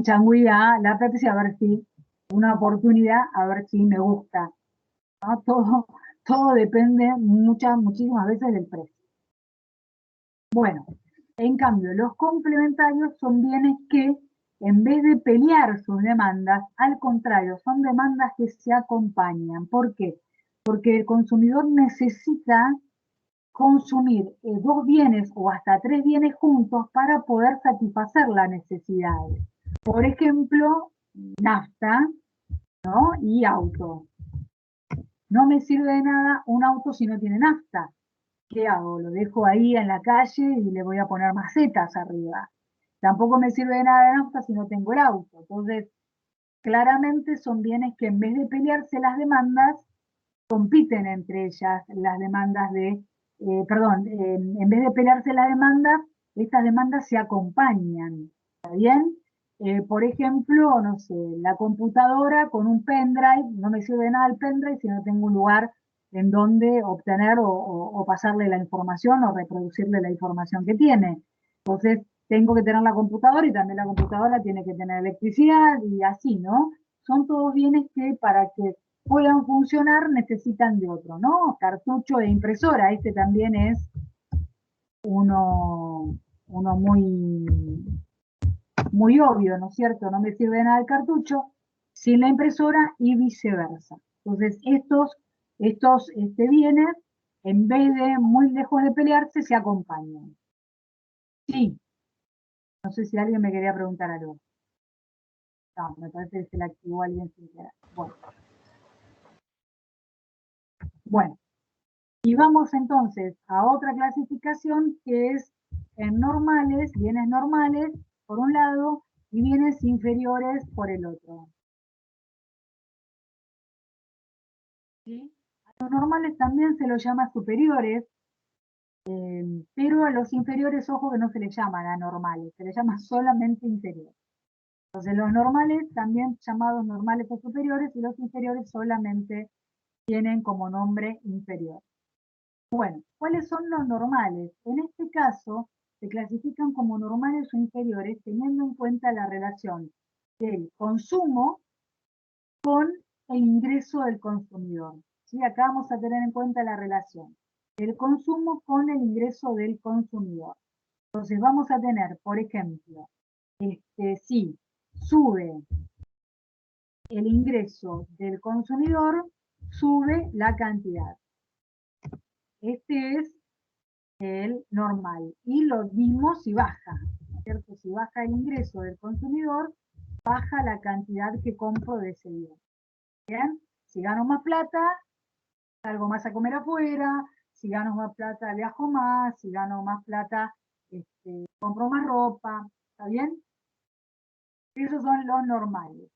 changüí a la Pepsi, a ver si, una oportunidad, a ver si me gusta, ¿no? Todo depende muchísimas veces del precio. Bueno, en cambio, los complementarios son bienes que, en vez de pelear sus demandas, al contrario, son demandas que se acompañan. ¿Por qué? Porque el consumidor necesita consumir dos bienes o hasta tres bienes juntos para poder satisfacer la necesidad. Por ejemplo, nafta, ¿no? Y auto. No me sirve de nada un auto si no tiene nafta. ¿Qué hago? Lo dejo ahí en la calle y le voy a poner macetas arriba. Tampoco me sirve de nada la nafta si no tengo el auto. Entonces, claramente son bienes que en vez de pelearse las demandas, compiten entre ellas las demandas de, en vez de pelearse las demandas, estas demandas se acompañan, ¿está bien? Por ejemplo, no sé, la computadora con un pendrive, no me sirve de nada el pendrive si no tengo un lugar en donde obtener o pasarle la información o reproducirle la información que tiene. Entonces, tengo que tener la computadora y también la computadora tiene que tener electricidad y así, ¿no? Son todos bienes que para que puedan funcionar necesitan de otro, ¿no? Cartucho e impresora, este también es uno muy obvio, ¿no es cierto? No me sirve de nada el cartucho sin la impresora y viceversa. Entonces, estos bienes, en vez de muy lejos de pelearse, se acompañan. Sí. No sé si alguien me quería preguntar algo. No, me parece que se la activó alguien sin querer. Bueno. Y vamos entonces a otra clasificación que es en normales, bienes normales por un lado y bienes inferiores por el otro. ¿Sí? A los normales también se los llama superiores, pero a los inferiores, ojo que no se les llaman anormales, se les llama solamente inferiores. Entonces los normales, también llamados normales o superiores, y los inferiores solamente tienen como nombre inferior. Bueno, ¿cuáles son los normales? En este caso, se clasifican como normales o inferiores teniendo en cuenta la relación del consumo con el ingreso del consumidor. ¿Sí? Acá vamos a tener en cuenta la relación del consumo con el ingreso del consumidor. Entonces vamos a tener, por ejemplo, si sube el ingreso del consumidor, sube la cantidad. Este es el normal. Y lo mismo si baja, ¿cierto? Si baja el ingreso del consumidor, baja la cantidad que compro de ese bien. ¿Bien? Si gano más plata, salgo más a comer afuera. Si gano más plata, viajo más. Si gano más plata, compro más ropa. ¿Está bien? Esos son los normales.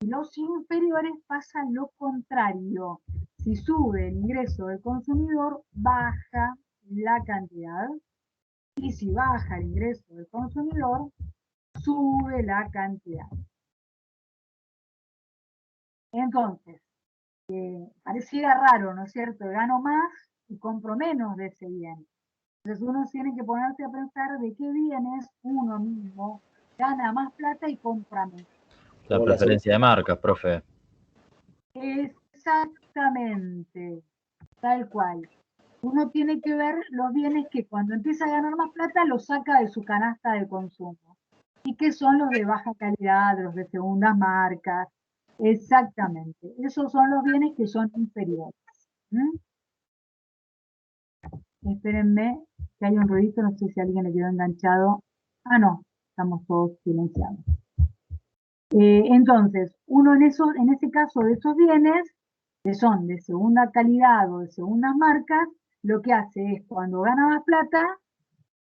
Y los inferiores pasa lo contrario. Si sube el ingreso del consumidor, baja la cantidad. Y si baja el ingreso del consumidor, sube la cantidad. Entonces, pareciera raro, ¿no es cierto? Gano más y compro menos de ese bien. Entonces uno tiene que ponerse a pensar de qué bienes uno mismo gana más plata y compra menos. La preferencia de marcas, profe. Exactamente, tal cual. Uno tiene que ver los bienes que cuando empieza a ganar más plata los saca de su canasta de consumo. Y que son los de baja calidad, los de segundas marcas. Exactamente. Esos son los bienes que son inferiores. Espérenme, que hay un ruidito, no sé si alguien le quedó enganchado. Ah, no, estamos todos silenciados. Entonces, uno en ese caso de esos bienes, que son de segunda calidad o de segundas marcas, lo que hace es, cuando gana más plata,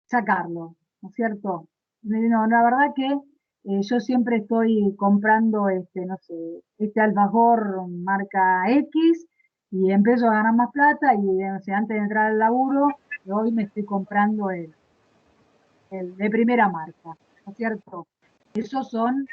sacarlo, ¿no es cierto? No, la verdad que yo siempre estoy comprando, no sé, este alfajor marca X, y empiezo a ganar más plata, y no sé, antes de entrar al laburo, hoy me estoy comprando el de primera marca, ¿no es cierto? Esas son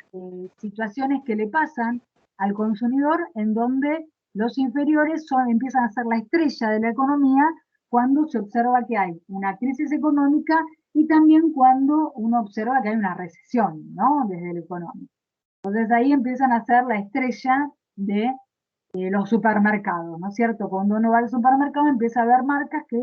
situaciones que le pasan al consumidor en donde los inferiores empiezan a ser la estrella de la economía cuando se observa que hay una crisis económica y también cuando uno observa que hay una recesión, ¿no? Desde el económico. Entonces ahí empiezan a ser la estrella de los supermercados, ¿no es cierto? Cuando uno va al supermercado empieza a ver marcas que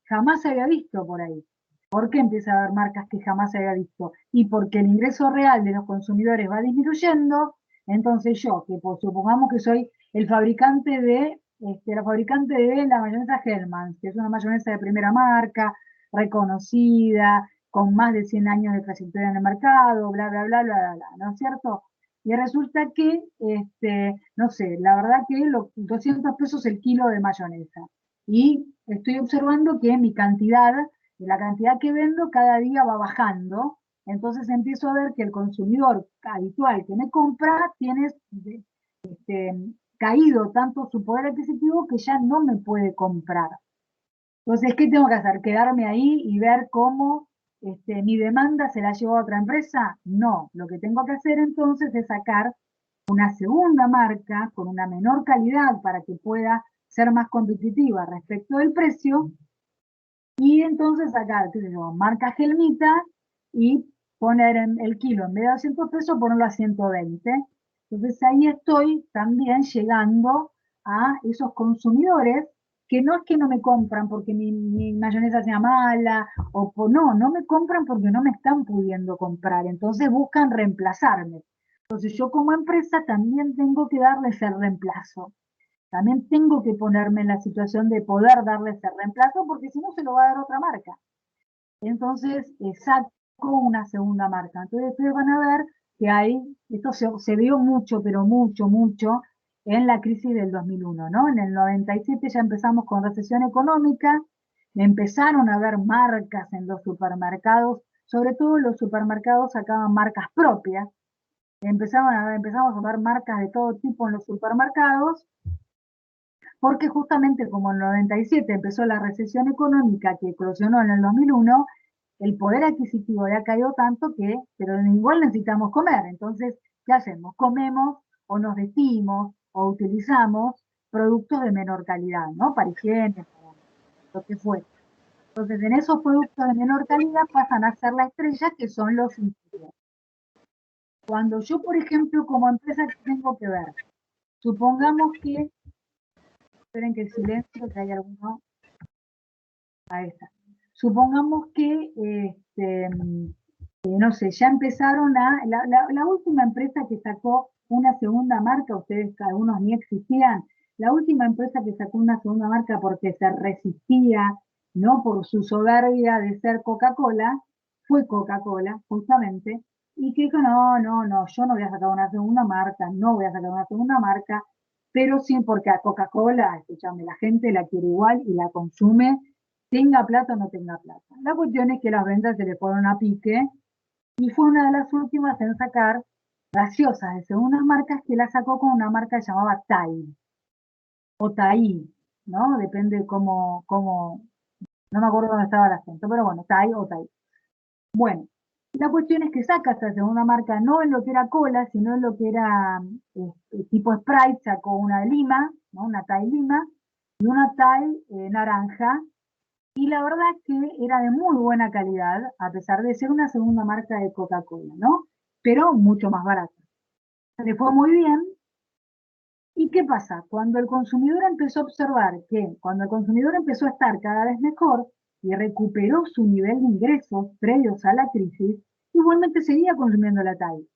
jamás se había visto por ahí. ¿Por qué empieza a haber marcas que jamás se había visto? Y porque el ingreso real de los consumidores va disminuyendo. Entonces yo, que supongamos que soy el fabricante de, la mayonesa Hellmann's, que es una mayonesa de primera marca, reconocida, con más de 100 años de trayectoria en el mercado, bla, bla, bla, bla, bla, ¿no es cierto? y resulta que, no sé, la verdad que 200 pesos el kilo de mayonesa. Y estoy observando que mi cantidad, la cantidad que vendo cada día va bajando, entonces empiezo a ver que el consumidor habitual que me compra tiene caído tanto su poder adquisitivo que ya no me puede comprar. Entonces, ¿qué tengo que hacer? ¿Quedarme ahí y ver cómo mi demanda se la llevó a otra empresa? No, lo que tengo que hacer entonces es sacar una segunda marca con una menor calidad para que pueda ser más competitiva respecto del precio y entonces sacar, qué sé yo, marca Gelmita y poner el kilo en vez de 200 pesos, ponerlo a 120. Entonces ahí estoy también llegando a esos consumidores que no es que no me compran porque mi mayonesa sea mala, no me compran porque no me están pudiendo comprar, entonces buscan reemplazarme. Entonces yo como empresa también tengo que darles el reemplazo. También tengo que ponerme en la situación de poder darles el reemplazo porque si no se lo va a dar otra marca. Entonces saco una segunda marca. Entonces ustedes van a ver que esto se vio mucho, pero mucho, mucho en la crisis del 2001, ¿no? En el 97 ya empezamos con recesión económica, empezaron a haber marcas en los supermercados, sobre todo los supermercados sacaban marcas propias, empezamos a ver marcas de todo tipo en los supermercados, porque justamente como en el 97 empezó la recesión económica que eclosionó en el 2001, el poder adquisitivo ya caído tanto que, pero igual necesitamos comer, entonces, ¿qué hacemos? Comemos o nos vestimos o utilizamos productos de menor calidad, ¿no? Para higiene, para lo que fuera. Entonces, en esos productos de menor calidad pasan a ser la estrella, que son los inferiores. Cuando yo, por ejemplo, como empresa, tengo que ver, supongamos que, esperen que el silencio, que hay alguno, ahí está. Supongamos que, no sé, ya empezaron la última empresa que sacó una segunda marca, ustedes algunos ni existían, la última empresa que sacó una segunda marca porque se resistía, no por su soberbia de ser Coca-Cola, fue Coca-Cola, justamente, y que dijo, no, yo no voy a sacar una segunda marca, no voy a sacar una segunda marca, pero sí porque a Coca-Cola, escúchame, la gente la quiere igual y la consume, tenga plata o no tenga plata. La cuestión es que las ventas se le fueron a pique y fue una de las últimas en sacar gaseosas de segundas marcas que la sacó con una marca que llamaba Tai o Tai, ¿no? Depende de cómo, no me acuerdo dónde estaba el acento, pero bueno, Tai o Tai. Bueno, la cuestión es que saca esta segunda marca no en lo que era cola, sino en lo que era tipo Sprite, sacó una de Lima, ¿no? Una Tai Lima y una Tai naranja. Y la verdad que era de muy buena calidad, a pesar de ser una segunda marca de Coca-Cola, ¿no? Pero mucho más barata. Le fue muy bien. ¿Y qué pasa? Cuando el consumidor empezó a observar que cuando el consumidor empezó a estar cada vez mejor y recuperó su nivel de ingresos previos a la crisis, igualmente seguía consumiendo la TAI.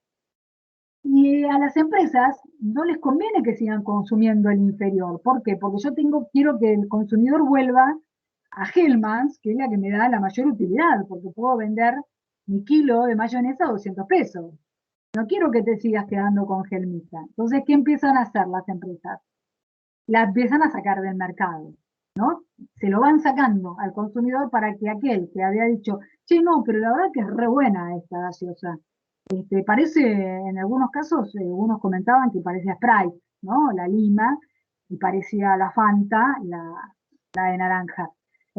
Y a las empresas no les conviene que sigan consumiendo el inferior. ¿Por qué? Porque yo quiero que el consumidor vuelva a Hellmann's, que es la que me da la mayor utilidad, porque puedo vender mi kilo de mayonesa a 200 pesos. No quiero que te sigas quedando con Gelmita. Entonces, ¿qué empiezan a hacer las empresas? La empiezan a sacar del mercado, ¿no? Se lo van sacando al consumidor para que aquel que había dicho, che, no, pero la verdad que es re buena esta gaseosa. Parece, en algunos casos, algunos comentaban que parecía Sprite, ¿no? La Lima, y parecía la Fanta, la de naranja.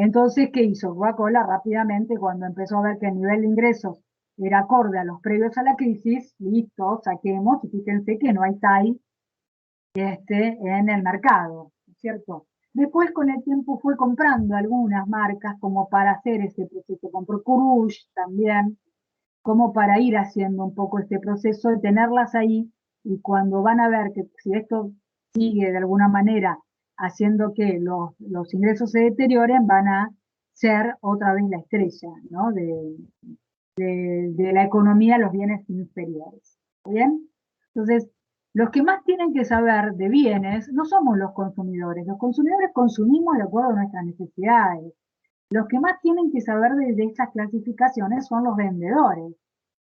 Entonces, ¿qué hizo? Coca-Cola rápidamente, cuando empezó a ver que el nivel de ingresos era acorde a los previos a la crisis, listo, saquemos, y fíjense que no hay TAI en el mercado, ¿cierto? Después, con el tiempo, fue comprando algunas marcas como para hacer ese proceso. Compró Courage también, como para ir haciendo un poco este proceso de tenerlas ahí, y cuando van a ver que si esto sigue de alguna manera haciendo que los ingresos se deterioren, van a ser otra vez la estrella, ¿no? de la economía, los bienes inferiores. ¿Bien? Entonces, los que más tienen que saber de bienes no somos los consumidores consumimos de acuerdo a nuestras necesidades. Los que más tienen que saber de estas clasificaciones son los vendedores.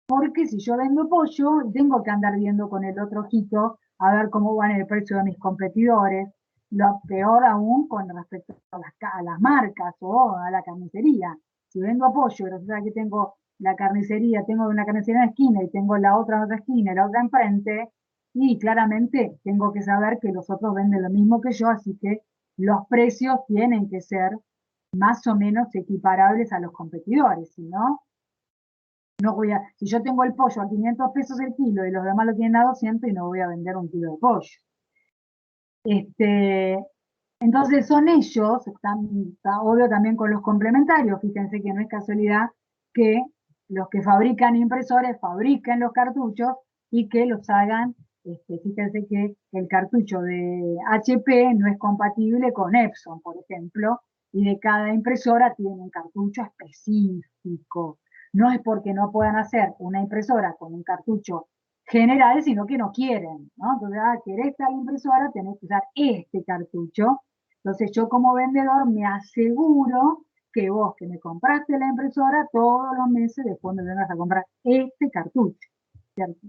Porque si yo vendo pollo, tengo que andar viendo con el otro ojito a ver cómo van el precio de mis competidores. Lo peor aún con respecto a las marcas o a la carnicería. Si vendo pollo, resulta que tengo la carnicería, tengo una carnicería en la esquina y tengo la otra en otra esquina y la otra enfrente, y claramente tengo que saber que los otros venden lo mismo que yo, así que los precios tienen que ser más o menos equiparables a los competidores, si no, no voy a, si yo tengo el pollo a 500 pesos el kilo y los demás lo tienen a 200 y no voy a vender un kilo de pollo. Entonces son ellos, está obvio también con los complementarios, fíjense que no es casualidad que los que fabrican impresores fabriquen los cartuchos y que los hagan, fíjense que el cartucho de HP no es compatible con Epson, por ejemplo, y de cada impresora tiene un cartucho específico. No es porque no puedan hacer una impresora con un cartucho general, sino que no quieren, ¿no? Entonces, querés tal impresora, tenés que usar este cartucho. Entonces, yo como vendedor me aseguro que vos que me compraste la impresora, todos los meses después me vengas a comprar este cartucho, ¿cierto?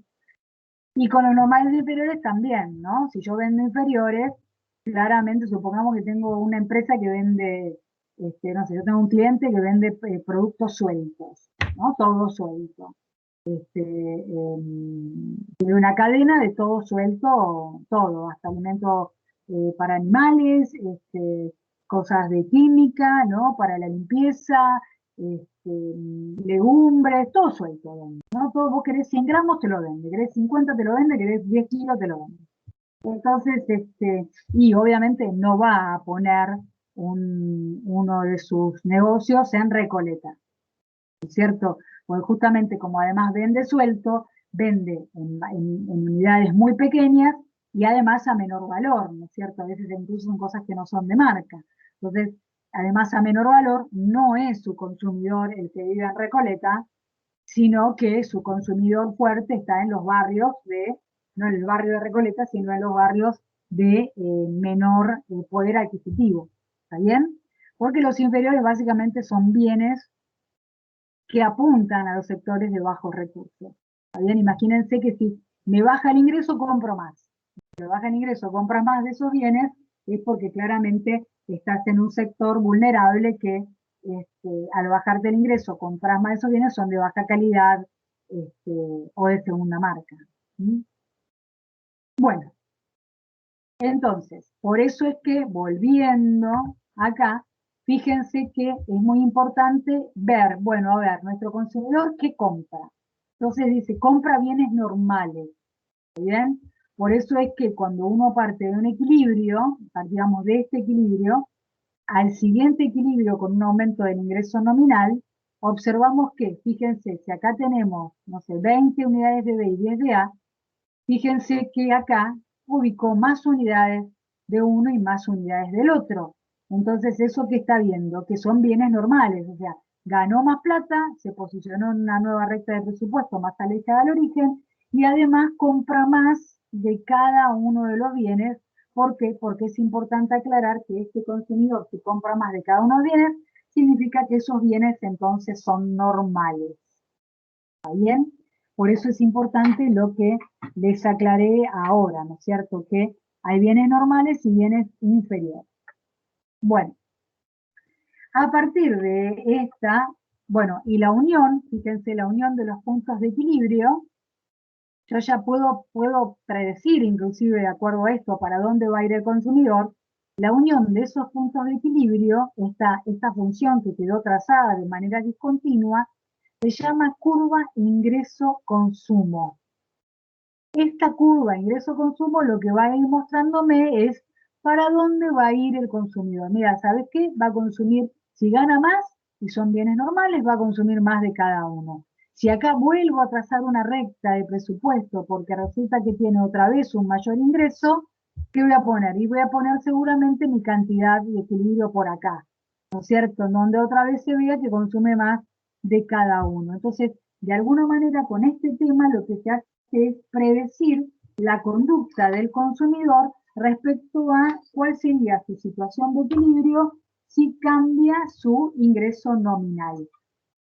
Y con los normales inferiores también, ¿no? Si yo vendo inferiores, claramente, supongamos que tengo una empresa que vende, no sé, yo tengo un cliente que vende productos sueltos, ¿no? Todo suelto. Tiene una cadena de todo suelto, todo, hasta alimentos para animales, cosas de química, ¿no? Para la limpieza, legumbres, todo suelto vende, ¿no? Todo, vos querés 100 gramos, te lo vende, querés 50, te lo vende, querés 10 kilos, te lo vende. Entonces, y obviamente no va a poner uno de sus negocios en Recoleta, ¿cierto? Porque justamente como además vende suelto, vende en unidades muy pequeñas y además a menor valor, ¿no es cierto? A veces incluso son cosas que no son de marca. Entonces, además a menor valor, no es su consumidor el que vive en Recoleta, sino que su consumidor fuerte está en los barrios no en el barrio de Recoleta, sino en los barrios de menor poder adquisitivo. ¿Está bien? Porque los inferiores básicamente son bienes que apuntan a los sectores de bajos recursos. ¿Está bien? Imagínense que si me baja el ingreso, compro más. Si me baja el ingreso, compras más de esos bienes, es porque claramente estás en un sector vulnerable que al bajarte el ingreso, compras más de esos bienes, son de baja calidad o de segunda marca. ¿Mm? Bueno, entonces, por eso es que volviendo acá, fíjense que es muy importante ver, bueno, a ver, nuestro consumidor, ¿qué compra? Entonces dice, compra bienes normales, ¿bien? Por eso es que cuando uno parte de un equilibrio, partíamos de este equilibrio, al siguiente equilibrio con un aumento del ingreso nominal, observamos que, fíjense, si acá tenemos, no sé, 20 unidades de B y 10 de A, fíjense que acá ubicó más unidades de uno y más unidades del otro. Entonces, eso que está viendo, que son bienes normales, o sea, ganó más plata, se posicionó en una nueva recta de presupuesto más alejada del origen, y además compra más de cada uno de los bienes. ¿Por qué? Porque es importante aclarar que este consumidor que compra más de cada uno de los bienes, significa que esos bienes entonces son normales. ¿Está bien? Por eso es importante lo que les aclaré ahora, ¿no es cierto? Que hay bienes normales y bienes inferiores. Bueno, a partir de esta, bueno, y la unión, fíjense, la unión de los puntos de equilibrio, yo ya puedo predecir, inclusive de acuerdo a esto, para dónde va a ir el consumidor. La unión de esos puntos de equilibrio, esta función que quedó trazada de manera discontinua, se llama curva ingreso-consumo. Esta curva ingreso-consumo lo que va a ir mostrándome es para dónde va a ir el consumidor. Mira, ¿sabes qué? Va a consumir, si gana más y son bienes normales, va a consumir más de cada uno. Si acá vuelvo a trazar una recta de presupuesto porque resulta que tiene otra vez un mayor ingreso, ¿qué voy a poner? Y voy a poner seguramente mi cantidad de equilibrio por acá, ¿no es cierto? En donde otra vez se vea que consume más de cada uno. Entonces, de alguna manera, con este tema lo que se hace es predecir la conducta del consumidor respecto a cuál sería su situación de equilibrio si cambia su ingreso nominal.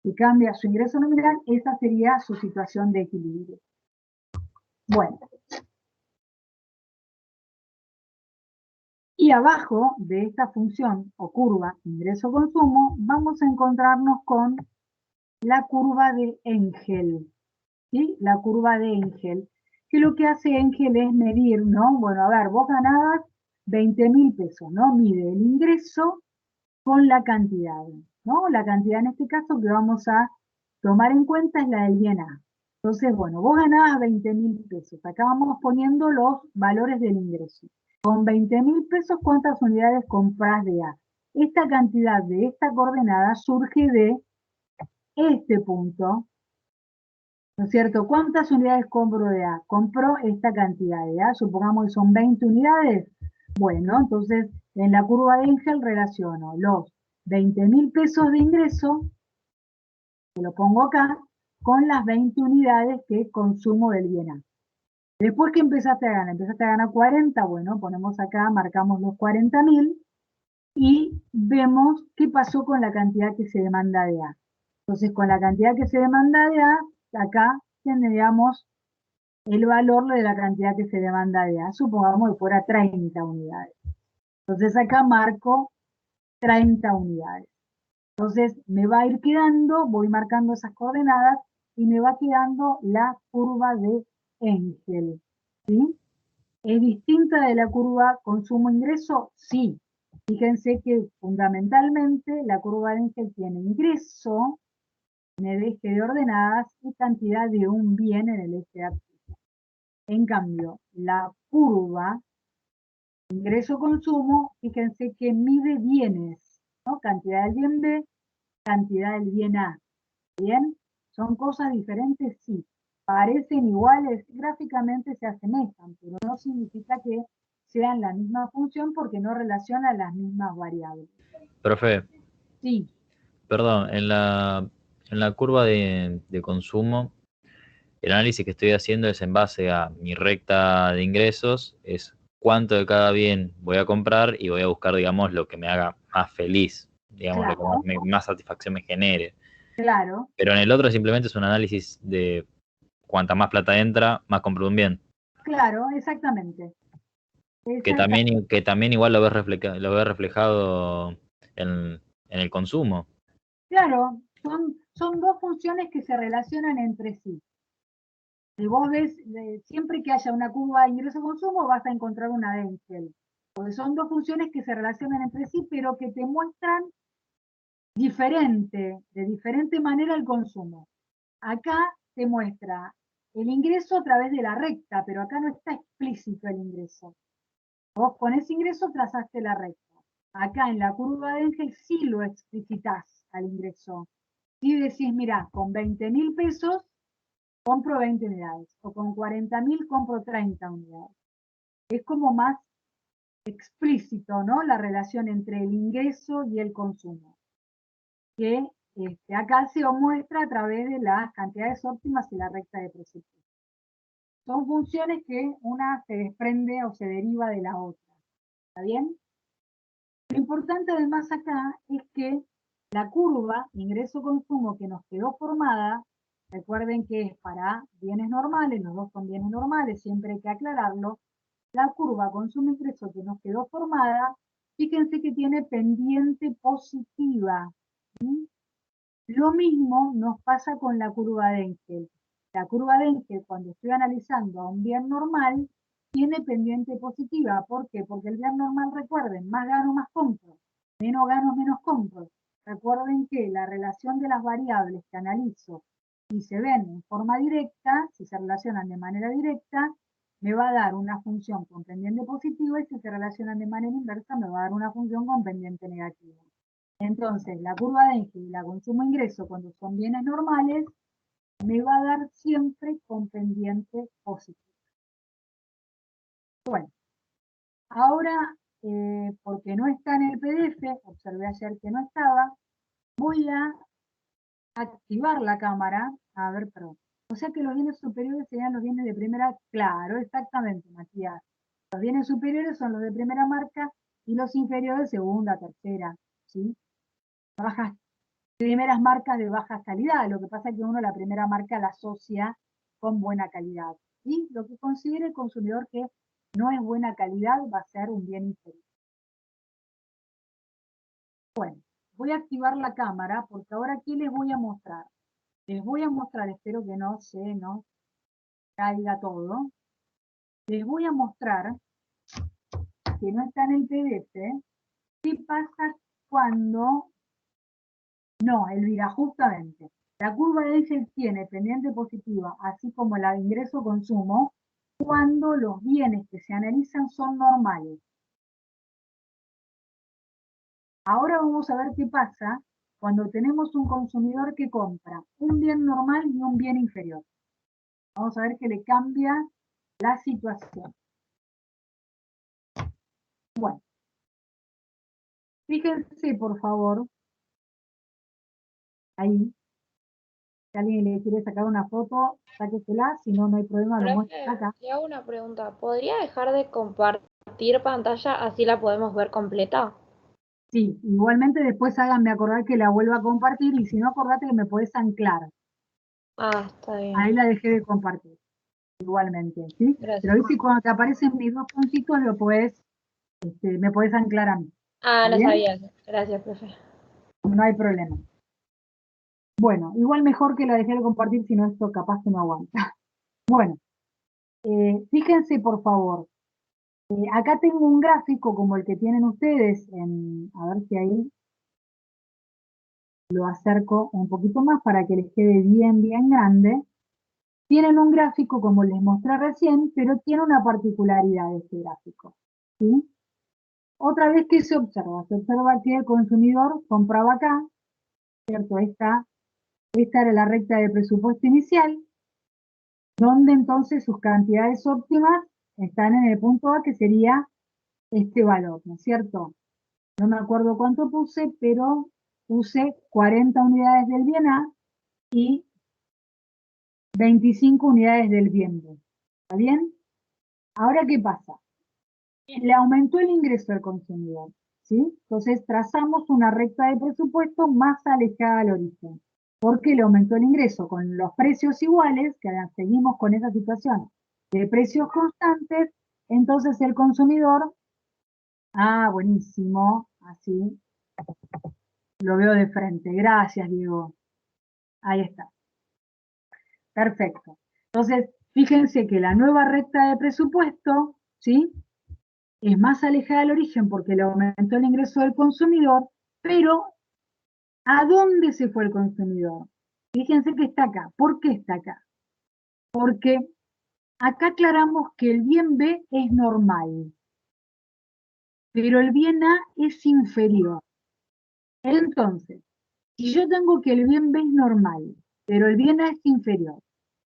Si cambia su ingreso nominal, esa sería su situación de equilibrio. Bueno. Y abajo de esta función o curva ingreso-consumo, vamos a encontrarnos con la curva de Engel. ¿Sí? La curva de Engel. Que lo que hace Engel es medir, ¿no? Bueno, a ver, vos ganabas 20.000 pesos, ¿no? Mide el ingreso con la cantidad, ¿no? La cantidad en este caso que vamos a tomar en cuenta es la del bien A. Entonces, bueno, vos ganabas 20.000 pesos. Acá vamos poniendo los valores del ingreso. Con 20.000 pesos, ¿cuántas unidades compras de A? Esta cantidad de esta coordenada surge de este punto, ¿no es cierto? ¿Cuántas unidades compro de A? Compro esta cantidad de A, supongamos que son 20 unidades. Bueno, entonces en la curva de Engel relaciono los 20.000 pesos de ingreso, que lo pongo acá, con las 20 unidades que consumo del bien A. Después que empezaste a ganar 40, bueno, ponemos acá, marcamos los 40.000 y vemos qué pasó con la cantidad que se demanda de A. Entonces, con la cantidad que se demanda de A, acá tendríamos el valor de la cantidad que se demanda de A. Supongamos que fuera 30 unidades. Entonces, acá marco 30 unidades. Entonces, me va a ir quedando, voy marcando esas coordenadas y me va quedando la curva de Engel. ¿Sí? ¿Es distinta de la curva consumo-ingreso? Sí. Fíjense que fundamentalmente la curva de Engel tiene ingreso en el eje de ordenadas y cantidad de un bien en el eje de activos. En cambio, la curva ingreso-consumo, fíjense que mide bienes, ¿no? Cantidad del bien B, cantidad del bien A. ¿Bien? ¿Son cosas diferentes? Sí. Parecen iguales, gráficamente se asemejan, pero no significa que sean la misma función porque no relacionan las mismas variables. Profe, Sí, perdón, en la curva de consumo, el análisis que estoy haciendo es en base a mi recta de ingresos, es cuánto de cada bien voy a comprar y voy a buscar, digamos, lo que me haga más feliz, digamos, lo que claro, más satisfacción me genere. claro, Pero en el otro simplemente es un análisis de cuanta más plata entra, más compro un bien. claro, exactamente. Exactamente. Que también igual lo ves reflejado en el consumo. Claro, son dos funciones que se relacionan entre sí. Si vos ves, siempre que haya una curva de ingreso-consumo, vas a encontrar una de Engel. Porque son dos funciones que se relacionan entre sí, pero que te muestran de diferente manera el consumo. Acá te muestra el ingreso a través de la recta, pero acá no está explícito el ingreso. Vos con ese ingreso trazaste la recta. Acá en la curva de Engel sí lo explicitas al ingreso. Sí decís, mira, con 20.000 pesos compro 20 unidades, o con 40.000 compro 30 unidades. Es como más explícito, ¿no? La relación entre el ingreso y el consumo, que acá se muestra a través de las cantidades óptimas y la recta de presupuesto. Son funciones que una se desprende o se deriva de la otra. ¿Está bien? Lo importante además acá es que la curva ingreso-consumo que nos quedó formada, recuerden que es para bienes normales, los dos son bienes normales, siempre hay que aclararlo, la curva consumo-ingreso que nos quedó formada, fíjense que tiene pendiente positiva. ¿Sí? Lo mismo nos pasa con la curva de Engel. La curva de Engel, cuando estoy analizando a un bien normal, tiene pendiente positiva. ¿Por qué? Porque el bien normal, recuerden, más gano, más compro. Menos gano, menos compro. Recuerden que la relación de las variables que analizo, si se ven en forma directa, si se relacionan de manera directa, me va a dar una función con pendiente positivo y si se relacionan de manera inversa, me va a dar una función con pendiente negativa. Entonces, la curva de Engel y la consumo-ingreso, cuando son bienes normales, me va a dar siempre con pendiente positivo. Bueno, ahora, porque no está en el PDF, observé ayer que no estaba, voy a activar la cámara. A ver, perdón. O sea que los bienes superiores serían los bienes de primera, claro, exactamente, Matías. Los bienes superiores son los de primera marca y los inferiores segunda, tercera, ¿sí? Bajas primeras marcas de baja calidad. Lo que pasa es que uno la primera marca la asocia con buena calidad. Y lo que considere el consumidor que no es buena calidad va a ser un bien inferior. Bueno, voy a activar la cámara porque ahora ¿qué les voy a mostrar? Les voy a mostrar, espero que no caiga todo. Les voy a mostrar, que no está en el PDF, qué pasa cuando... No, Elvira, justamente. La curva de Eiffel tiene pendiente positiva, así como la de ingreso-consumo, cuando los bienes que se analizan son normales. Ahora vamos a ver qué pasa cuando tenemos un consumidor que compra un bien normal y un bien inferior. Vamos a ver que le cambia la situación. Bueno, fíjense por favor, ahí, si alguien le quiere sacar una foto, sáquesela, si no, no hay problema, lo muestro Profe, acá. le hago una pregunta. ¿Podría dejar de compartir pantalla así la podemos ver completa? Sí, igualmente después háganme acordar que la vuelva a compartir y si no, acordate que me podés anclar. Ah, está bien. Ahí la dejé de compartir, igualmente, ¿sí? Pero Gracias. viste, cuando te aparecen mis dos puntitos, lo podés, me podés anclar a mí. Ah, ¿Está no bien? sabía. Gracias, profe. No hay problema. Bueno, igual mejor que la dejé de compartir, si no esto capaz que no aguanta. Bueno, fíjense por favor, acá tengo un gráfico como el que tienen ustedes, a ver si ahí lo acerco un poquito más para que les quede bien, bien grande. Tienen un gráfico como les mostré recién, pero tiene una particularidad este gráfico, ¿sí? Otra vez, ¿qué se observa? Se observa que el consumidor compraba acá, ¿cierto? Esta era la recta de presupuesto inicial, donde entonces sus cantidades óptimas están en el punto A, que sería este valor, ¿no es cierto? No me acuerdo cuánto puse, pero puse 40 unidades del bien A y 25 unidades del bien B. ¿Está bien? Ahora, ¿qué pasa? Le aumentó el ingreso al consumidor, ¿sí? Entonces trazamos una recta de presupuesto más alejada al origen. ¿Por qué le aumentó el ingreso? Con los precios iguales, que seguimos con esa situación de precios constantes, entonces el consumidor, buenísimo, así, lo veo de frente. Gracias, Diego. Ahí está. Perfecto. Entonces, fíjense que la nueva recta de presupuesto, ¿sí? Es más alejada del origen porque le aumentó el ingreso del consumidor, pero ¿a dónde se fue el consumidor? Fíjense que está acá. ¿Por qué está acá? Porque acá aclaramos que el bien B es normal, pero el bien A es inferior. Entonces, si yo tengo que el bien B es normal, pero el bien A es inferior,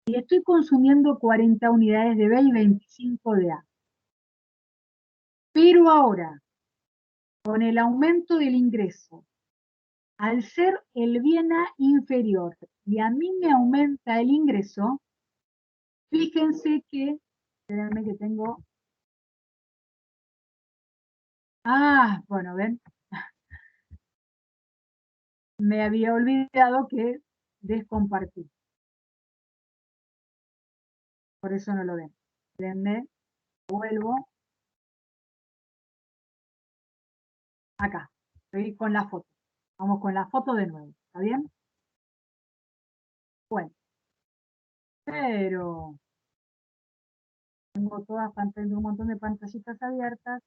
y estoy consumiendo 40 unidades de B y 25 de A, pero ahora, con el aumento del ingreso, al ser el bien A inferior y a mí me aumenta el ingreso, fíjense que, espérenme que tengo, bueno, ven, me había olvidado que descompartí, por eso no lo ven. Espérenme, vuelvo, acá, estoy con la foto, vamos con la foto de nuevo, ¿está bien? Bueno, pero tengo todas pantallas, un montón de pantallitas abiertas.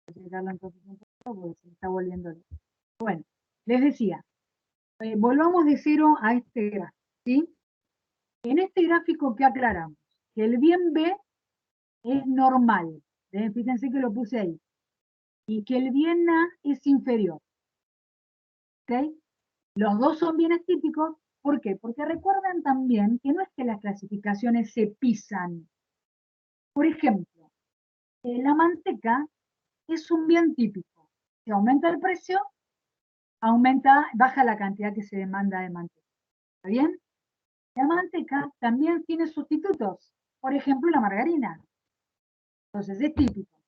Voy a llegarlo entonces un poco porque se me está volviendo loco. Bueno, les decía, volvamos de cero a este gráfico, ¿sí? En este gráfico, ¿qué aclaramos? Que el bien B es normal, fíjense que lo puse ahí, y que el bien A es inferior, ¿ok? Los dos son bienes típicos, ¿por qué? Porque recuerden también que no es que las clasificaciones se pisan. Por ejemplo, la manteca es un bien típico. Si aumenta el precio, baja la cantidad que se demanda de manteca. ¿Está bien? La manteca también tiene sustitutos. Por ejemplo, la margarina. Entonces es típico.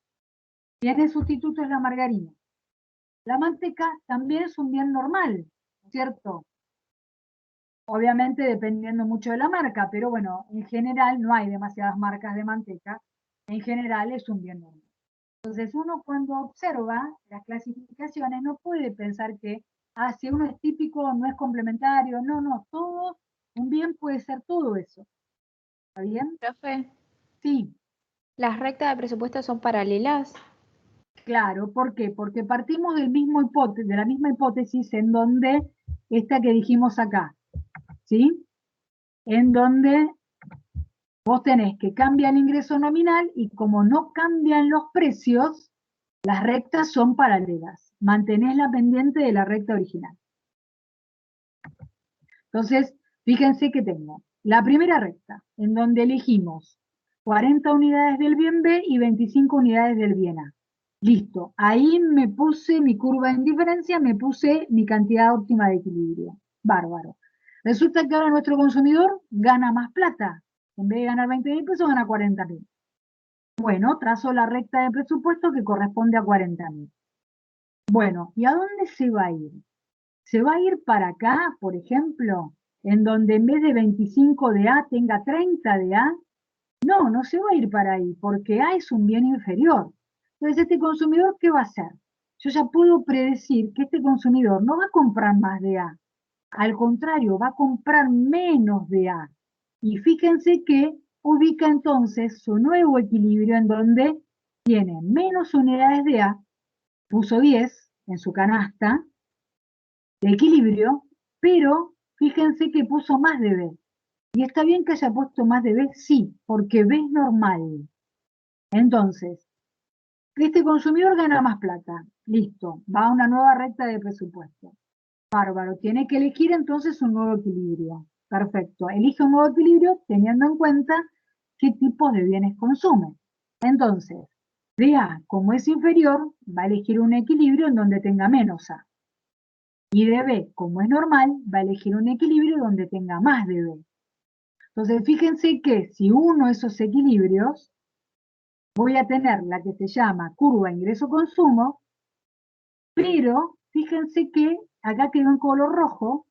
Tiene sustitutos la margarina. La manteca también es un bien normal, ¿cierto? Obviamente dependiendo mucho de la marca, pero bueno, en general no hay demasiadas marcas de manteca, en general es un bien normal. Entonces uno cuando observa las clasificaciones no puede pensar que, si uno es típico no es complementario, no, todo, un bien puede ser todo eso, ¿está bien? Profe, Sí, ¿las rectas de presupuesto son paralelas? claro, ¿por qué? Porque partimos del mismo de la misma hipótesis en donde, esta que dijimos acá, ¿sí? En donde vos tenés que cambia el ingreso nominal y como no cambian los precios, las rectas son paralelas. Mantenés la pendiente de la recta original. Entonces, fíjense que tengo la primera recta, en donde elegimos 40 unidades del bien B y 25 unidades del bien A. Listo, ahí me puse mi curva en diferencia, me puse mi cantidad óptima de equilibrio. Bárbaro. Resulta que ahora nuestro consumidor gana más plata. En vez de ganar 20.000 pesos, gana 40.000. Bueno, trazo la recta de presupuesto que corresponde a 40.000. Bueno, ¿y a dónde se va a ir? ¿Se va a ir para acá, por ejemplo, en donde en vez de 25 de A tenga 30 de A? No, no se va a ir para ahí, porque A es un bien inferior. Entonces, este consumidor, ¿qué va a hacer? Yo ya puedo predecir que este consumidor no va a comprar más de A. Al contrario, va a comprar menos de A. Y fíjense que ubica entonces su nuevo equilibrio en donde tiene menos unidades de A, puso 10 en su canasta de equilibrio, pero fíjense que puso más de B. ¿Y está bien que haya puesto más de B? Sí, porque B es normal. Entonces, este consumidor gana más plata. Listo, va a una nueva recta de presupuesto. Bárbaro, tiene que elegir entonces un nuevo equilibrio. Perfecto, elige un nuevo equilibrio teniendo en cuenta qué tipos de bienes consume. Entonces, de A, como es inferior, va a elegir un equilibrio en donde tenga menos A. Y de B, como es normal, va a elegir un equilibrio donde tenga más de B. Entonces, fíjense que si uno de esos equilibrios, voy a tener la que se llama curva ingreso-consumo, pero fíjense que acá quedó en color rojo,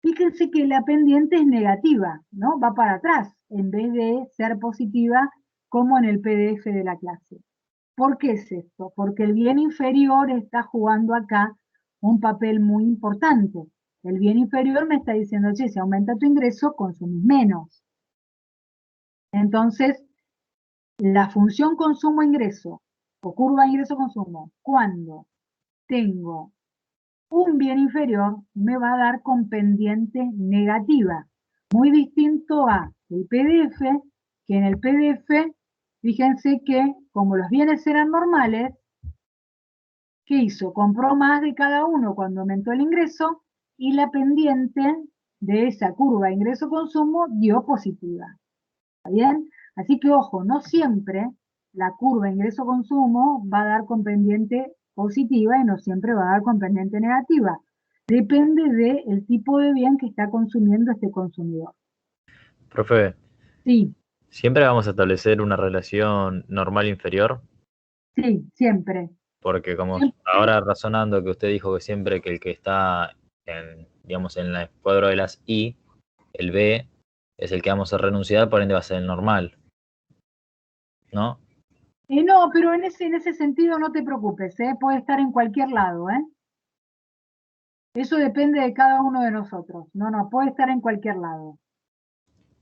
fíjense que la pendiente es negativa, ¿no? Va para atrás, en vez de ser positiva como en el PDF de la clase. ¿Por qué es esto? Porque el bien inferior está jugando acá un papel muy importante. El bien inferior me está diciendo, che, si aumenta tu ingreso, consumís menos. Entonces, la función consumo-ingreso, o curva ingreso-consumo, cuando tengo un bien inferior, me va a dar con pendiente negativa. Muy distinto a el PDF, que en el PDF, fíjense que como los bienes eran normales, ¿qué hizo? Compró más de cada uno cuando aumentó el ingreso y la pendiente de esa curva ingreso-consumo dio positiva. ¿Está bien? Así que ojo, no siempre la curva ingreso-consumo va a dar con pendiente positiva y no siempre va a dar con pendiente negativa. Depende del tipo de bien que está consumiendo este consumidor. Profe, Sí, ¿siempre vamos a establecer una relación normal inferior? sí, siempre. Porque como Siempre. ahora razonando que usted dijo que siempre que el que está en, digamos, en el cuadro de las I, el B, es el que vamos a renunciar, por ende va a ser el normal, ¿no? No, pero en ese sentido no te preocupes, puede estar en cualquier lado, ¿eh? Eso depende de cada uno de nosotros. No, puede estar en cualquier lado.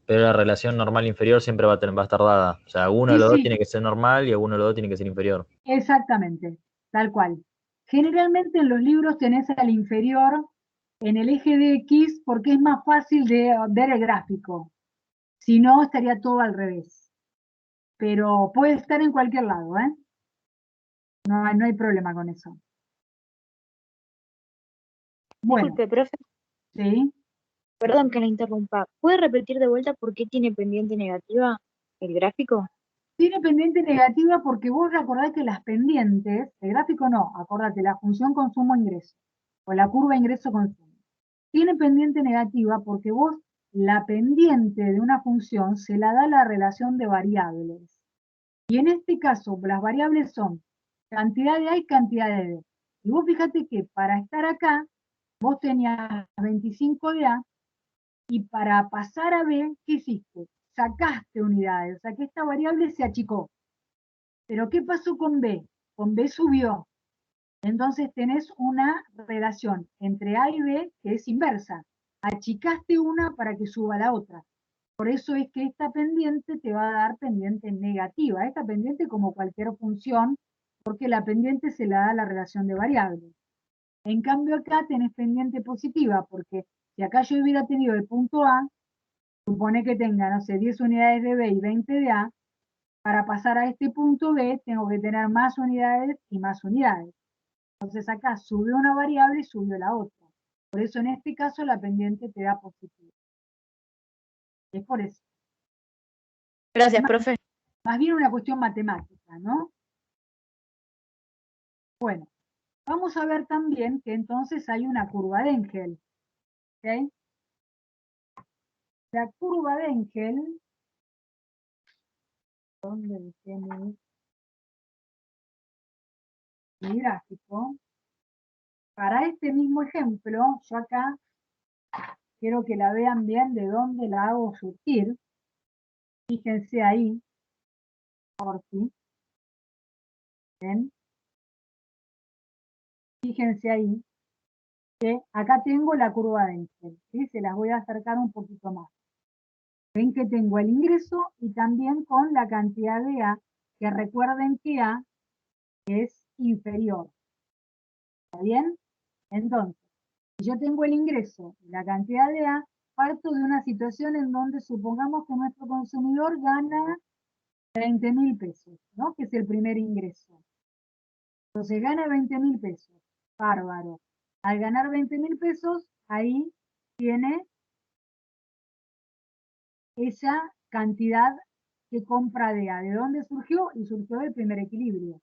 Pero la relación normal inferior siempre va a estar dada. O sea, uno de Sí, los dos sí, tiene que ser normal y alguno de los dos tiene que ser inferior. exactamente, tal cual. Generalmente en los libros tenés al inferior en el eje de X porque es más fácil de ver el gráfico. Si no, estaría todo al revés. Pero puede estar en cualquier lado, ¿eh? No hay problema con eso. Bueno, Disculpe, profe, sí. perdón que la interrumpa. ¿Puede repetir de vuelta por qué tiene pendiente negativa el gráfico? Tiene pendiente negativa porque vos recordás que las pendientes, el gráfico no, acordate, la función consumo-ingreso o la curva ingreso-consumo. Tiene pendiente negativa porque vos la pendiente de una función se la da la relación de variables. Y en este caso, las variables son cantidad de A y cantidad de B. Y vos fíjate que para estar acá, vos tenías 25 de A, y para pasar a B, ¿qué hiciste? Sacaste unidades, o sea que esta variable se achicó. Pero ¿qué pasó con B? Con B subió. Entonces tenés una relación entre A y B que es inversa. Achicaste una para que suba la otra. Por eso es que esta pendiente te va a dar pendiente negativa. Esta pendiente como cualquier función, porque la pendiente se la da la relación de variables. En cambio acá tenés pendiente positiva, porque si acá yo hubiera tenido el punto A, supone que tenga, no sé, 10 unidades de B y 20 de A, para pasar a este punto B tengo que tener más unidades y más unidades. Entonces acá subió una variable y subió la otra. Por eso en este caso la pendiente te da positiva. Es por eso. Gracias, profe. Más bien una cuestión matemática, ¿no? Bueno, vamos a ver también que entonces hay una curva de Engel. ¿Ok? La curva de Engel, ¿dónde dejé mi gráfico? Para este mismo ejemplo, yo acá quiero que la vean bien de dónde la hago surgir. Fíjense ahí, por si. ¿Ven? Fíjense ahí, que acá tengo la curva de Engel. ¿Sí? Se las voy a acercar un poquito más. Ven que tengo el ingreso y también con la cantidad de A, que recuerden que A es inferior. ¿Está bien? Entonces, si yo tengo el ingreso y la cantidad de A, parto de una situación en donde supongamos que nuestro consumidor gana 20.000 pesos, ¿no? Que es el primer ingreso. Entonces gana 20.000 pesos. Bárbaro. Al ganar 20.000 pesos, ahí tiene esa cantidad que compra de A. ¿De dónde surgió? Y surgió del primer equilibrio.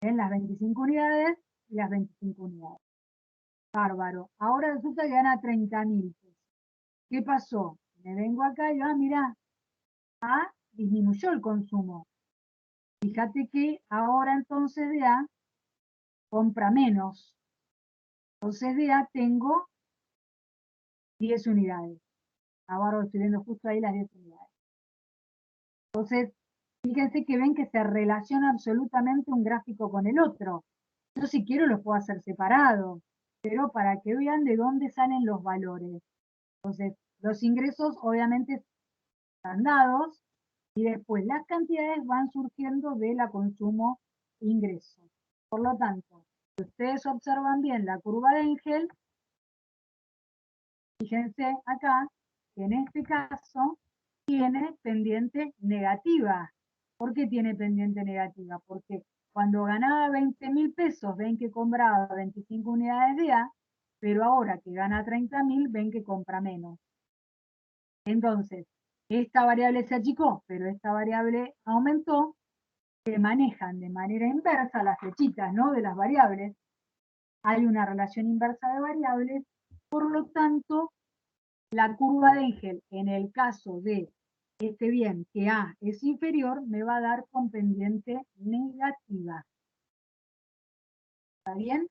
En las 25 unidades y las 25 unidades. Bárbaro. Ahora resulta que gana 30.000 pesos. ¿Qué pasó? Me vengo acá y mirá, A disminuyó el consumo. Fíjate que ahora entonces de A compra menos. Entonces de A tengo 10 unidades. Ahora estoy viendo justo ahí las 10 unidades. Entonces, fíjense que ven que se relaciona absolutamente un gráfico con el otro. Yo si quiero los puedo hacer separados, pero para que vean de dónde salen los valores. Entonces, los ingresos obviamente están dados y después las cantidades van surgiendo de la consumo-ingreso. Por lo tanto, si ustedes observan bien la curva de Engel, fíjense acá que en este caso tiene pendiente negativa. ¿Por qué tiene pendiente negativa? Porque cuando ganaba 20.000 pesos, ven que compraba 25 unidades de A, pero ahora que gana 30.000, ven que compra menos. Entonces, esta variable se achicó, pero esta variable aumentó. Se manejan de manera inversa las flechitas, ¿no? De las variables. Hay una relación inversa de variables, por lo tanto, la curva de Engel, en el caso de este bien que A es inferior, me va a dar con pendiente negativa. ¿Está bien?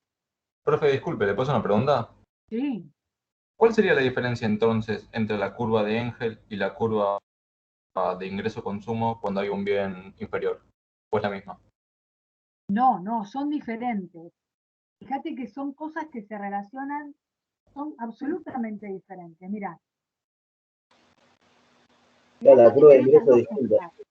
Profe, disculpe, ¿le puedo hacer una pregunta? Sí. ¿Cuál sería la diferencia entonces entre la curva de Engel y la curva de ingreso-consumo cuando hay un bien inferior? ¿O es la misma? No, no, son diferentes. Fíjate que son cosas que se relacionan, son absolutamente diferentes. Mirá. Mirá La acá que curva de tenés las ingreso dos distinta. juntas.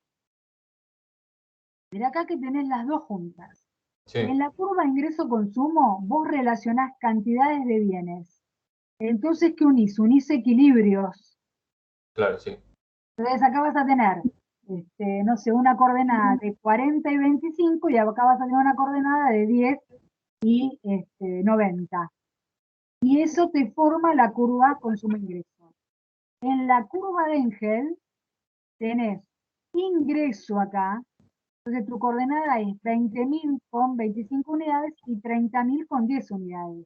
Mirá acá que tenés las dos juntas. Sí, En la curva ingreso-consumo, vos relacionás cantidades de bienes. Entonces, ¿qué unís? Unís equilibrios. claro, sí. Entonces, acá vas a tener, no sé, una coordenada de 40 y 25, y acá vas a tener una coordenada de 10 y 90. Y eso te forma la curva consumo-ingreso. En la curva de Engel tenés ingreso acá, entonces tu coordenada es 20.000 con 25 unidades y 30.000 con 10 unidades.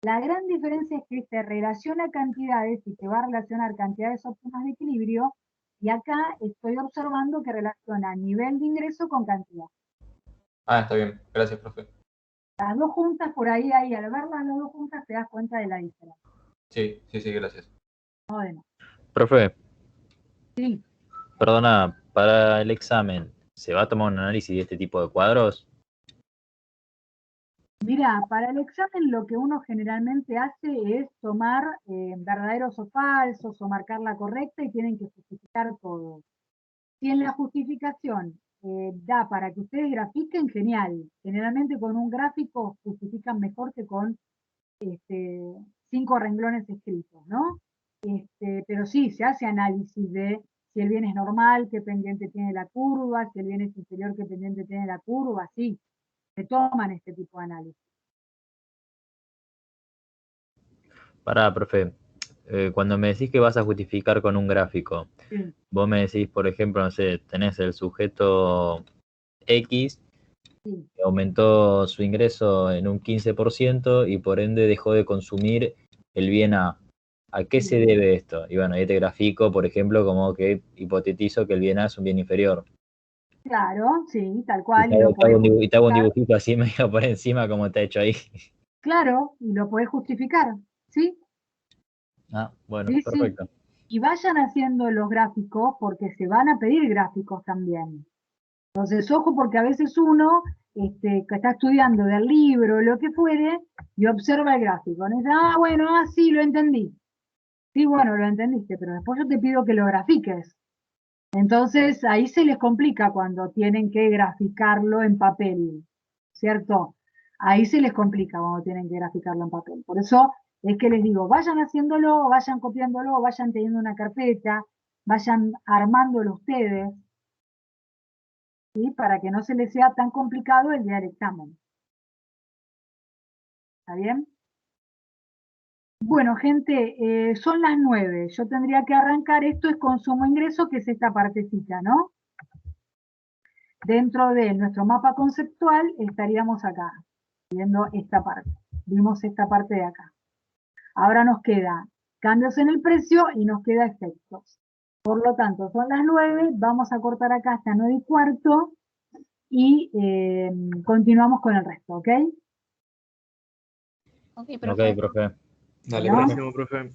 La gran diferencia es que se relaciona cantidades y te va a relacionar cantidades óptimas de equilibrio, y acá estoy observando que relaciona nivel de ingreso con cantidad. Ah, está bien. Gracias, profe. Las dos juntas, por ahí, al verlas las dos juntas, te das cuenta de la diferencia. Sí, gracias. No de nada. Profe, Sí, perdona, para el examen, ¿se va a tomar un análisis de este tipo de cuadros? mira, para el examen lo que uno generalmente hace es tomar verdaderos o falsos o marcar la correcta y tienen que justificar todo. Si en la justificación da para que ustedes grafiquen, genial. Generalmente con un gráfico justifican mejor que con 5 renglones escritos, ¿no? Pero sí, se hace análisis de si el bien es normal, qué pendiente tiene la curva, si el bien es inferior, qué pendiente tiene la curva, sí. Se toman este tipo de análisis. Pará, profe, cuando me decís que vas a justificar con un gráfico, Sí. vos me decís, por ejemplo, no sé, tenés el sujeto X, Sí. que aumentó su ingreso en un 15% y por ende dejó de consumir el bien A. ¿A qué se debe esto? Y bueno, ahí te grafico, por ejemplo, como que hipotetizo que el bien A es un bien inferior. Claro, sí, tal Y cual, te y lo hago, podés y te hago un justificar. dibujito así medio por encima como te he hecho ahí. Claro, y lo podés justificar, ¿sí? Ah, bueno, Sí, sí. perfecto. Y vayan haciendo los gráficos porque se van a pedir gráficos también. Entonces, ojo, porque a veces uno que está estudiando del libro o lo que fuere y observa el gráfico. ¿No? Y dice, ah, bueno, sí, lo entendí. Sí, bueno, lo entendiste, pero después yo te pido que lo grafiques. Entonces, ahí se les complica cuando tienen que graficarlo en papel, ¿cierto? Ahí se les complica cuando tienen que graficarlo en papel. Por eso es que les digo, vayan haciéndolo, vayan copiándolo, vayan teniendo una carpeta, vayan armándolo ustedes, ¿sí? Para que no se les sea tan complicado el día del examen. ¿Está bien? Bueno, gente, son las 9. Yo tendría que arrancar. Esto es consumo-ingreso, que es esta partecita, ¿no? Dentro de nuestro mapa conceptual estaríamos acá, viendo esta parte. Vimos esta parte de acá. Ahora nos queda cambios en el precio y nos queda efectos. Por lo tanto, son las 9. Vamos a cortar acá hasta 9:15 y continuamos con el resto, ¿ok? Ok, Ok, profe. profe. Dale, No. profe. Buenísimo, profe.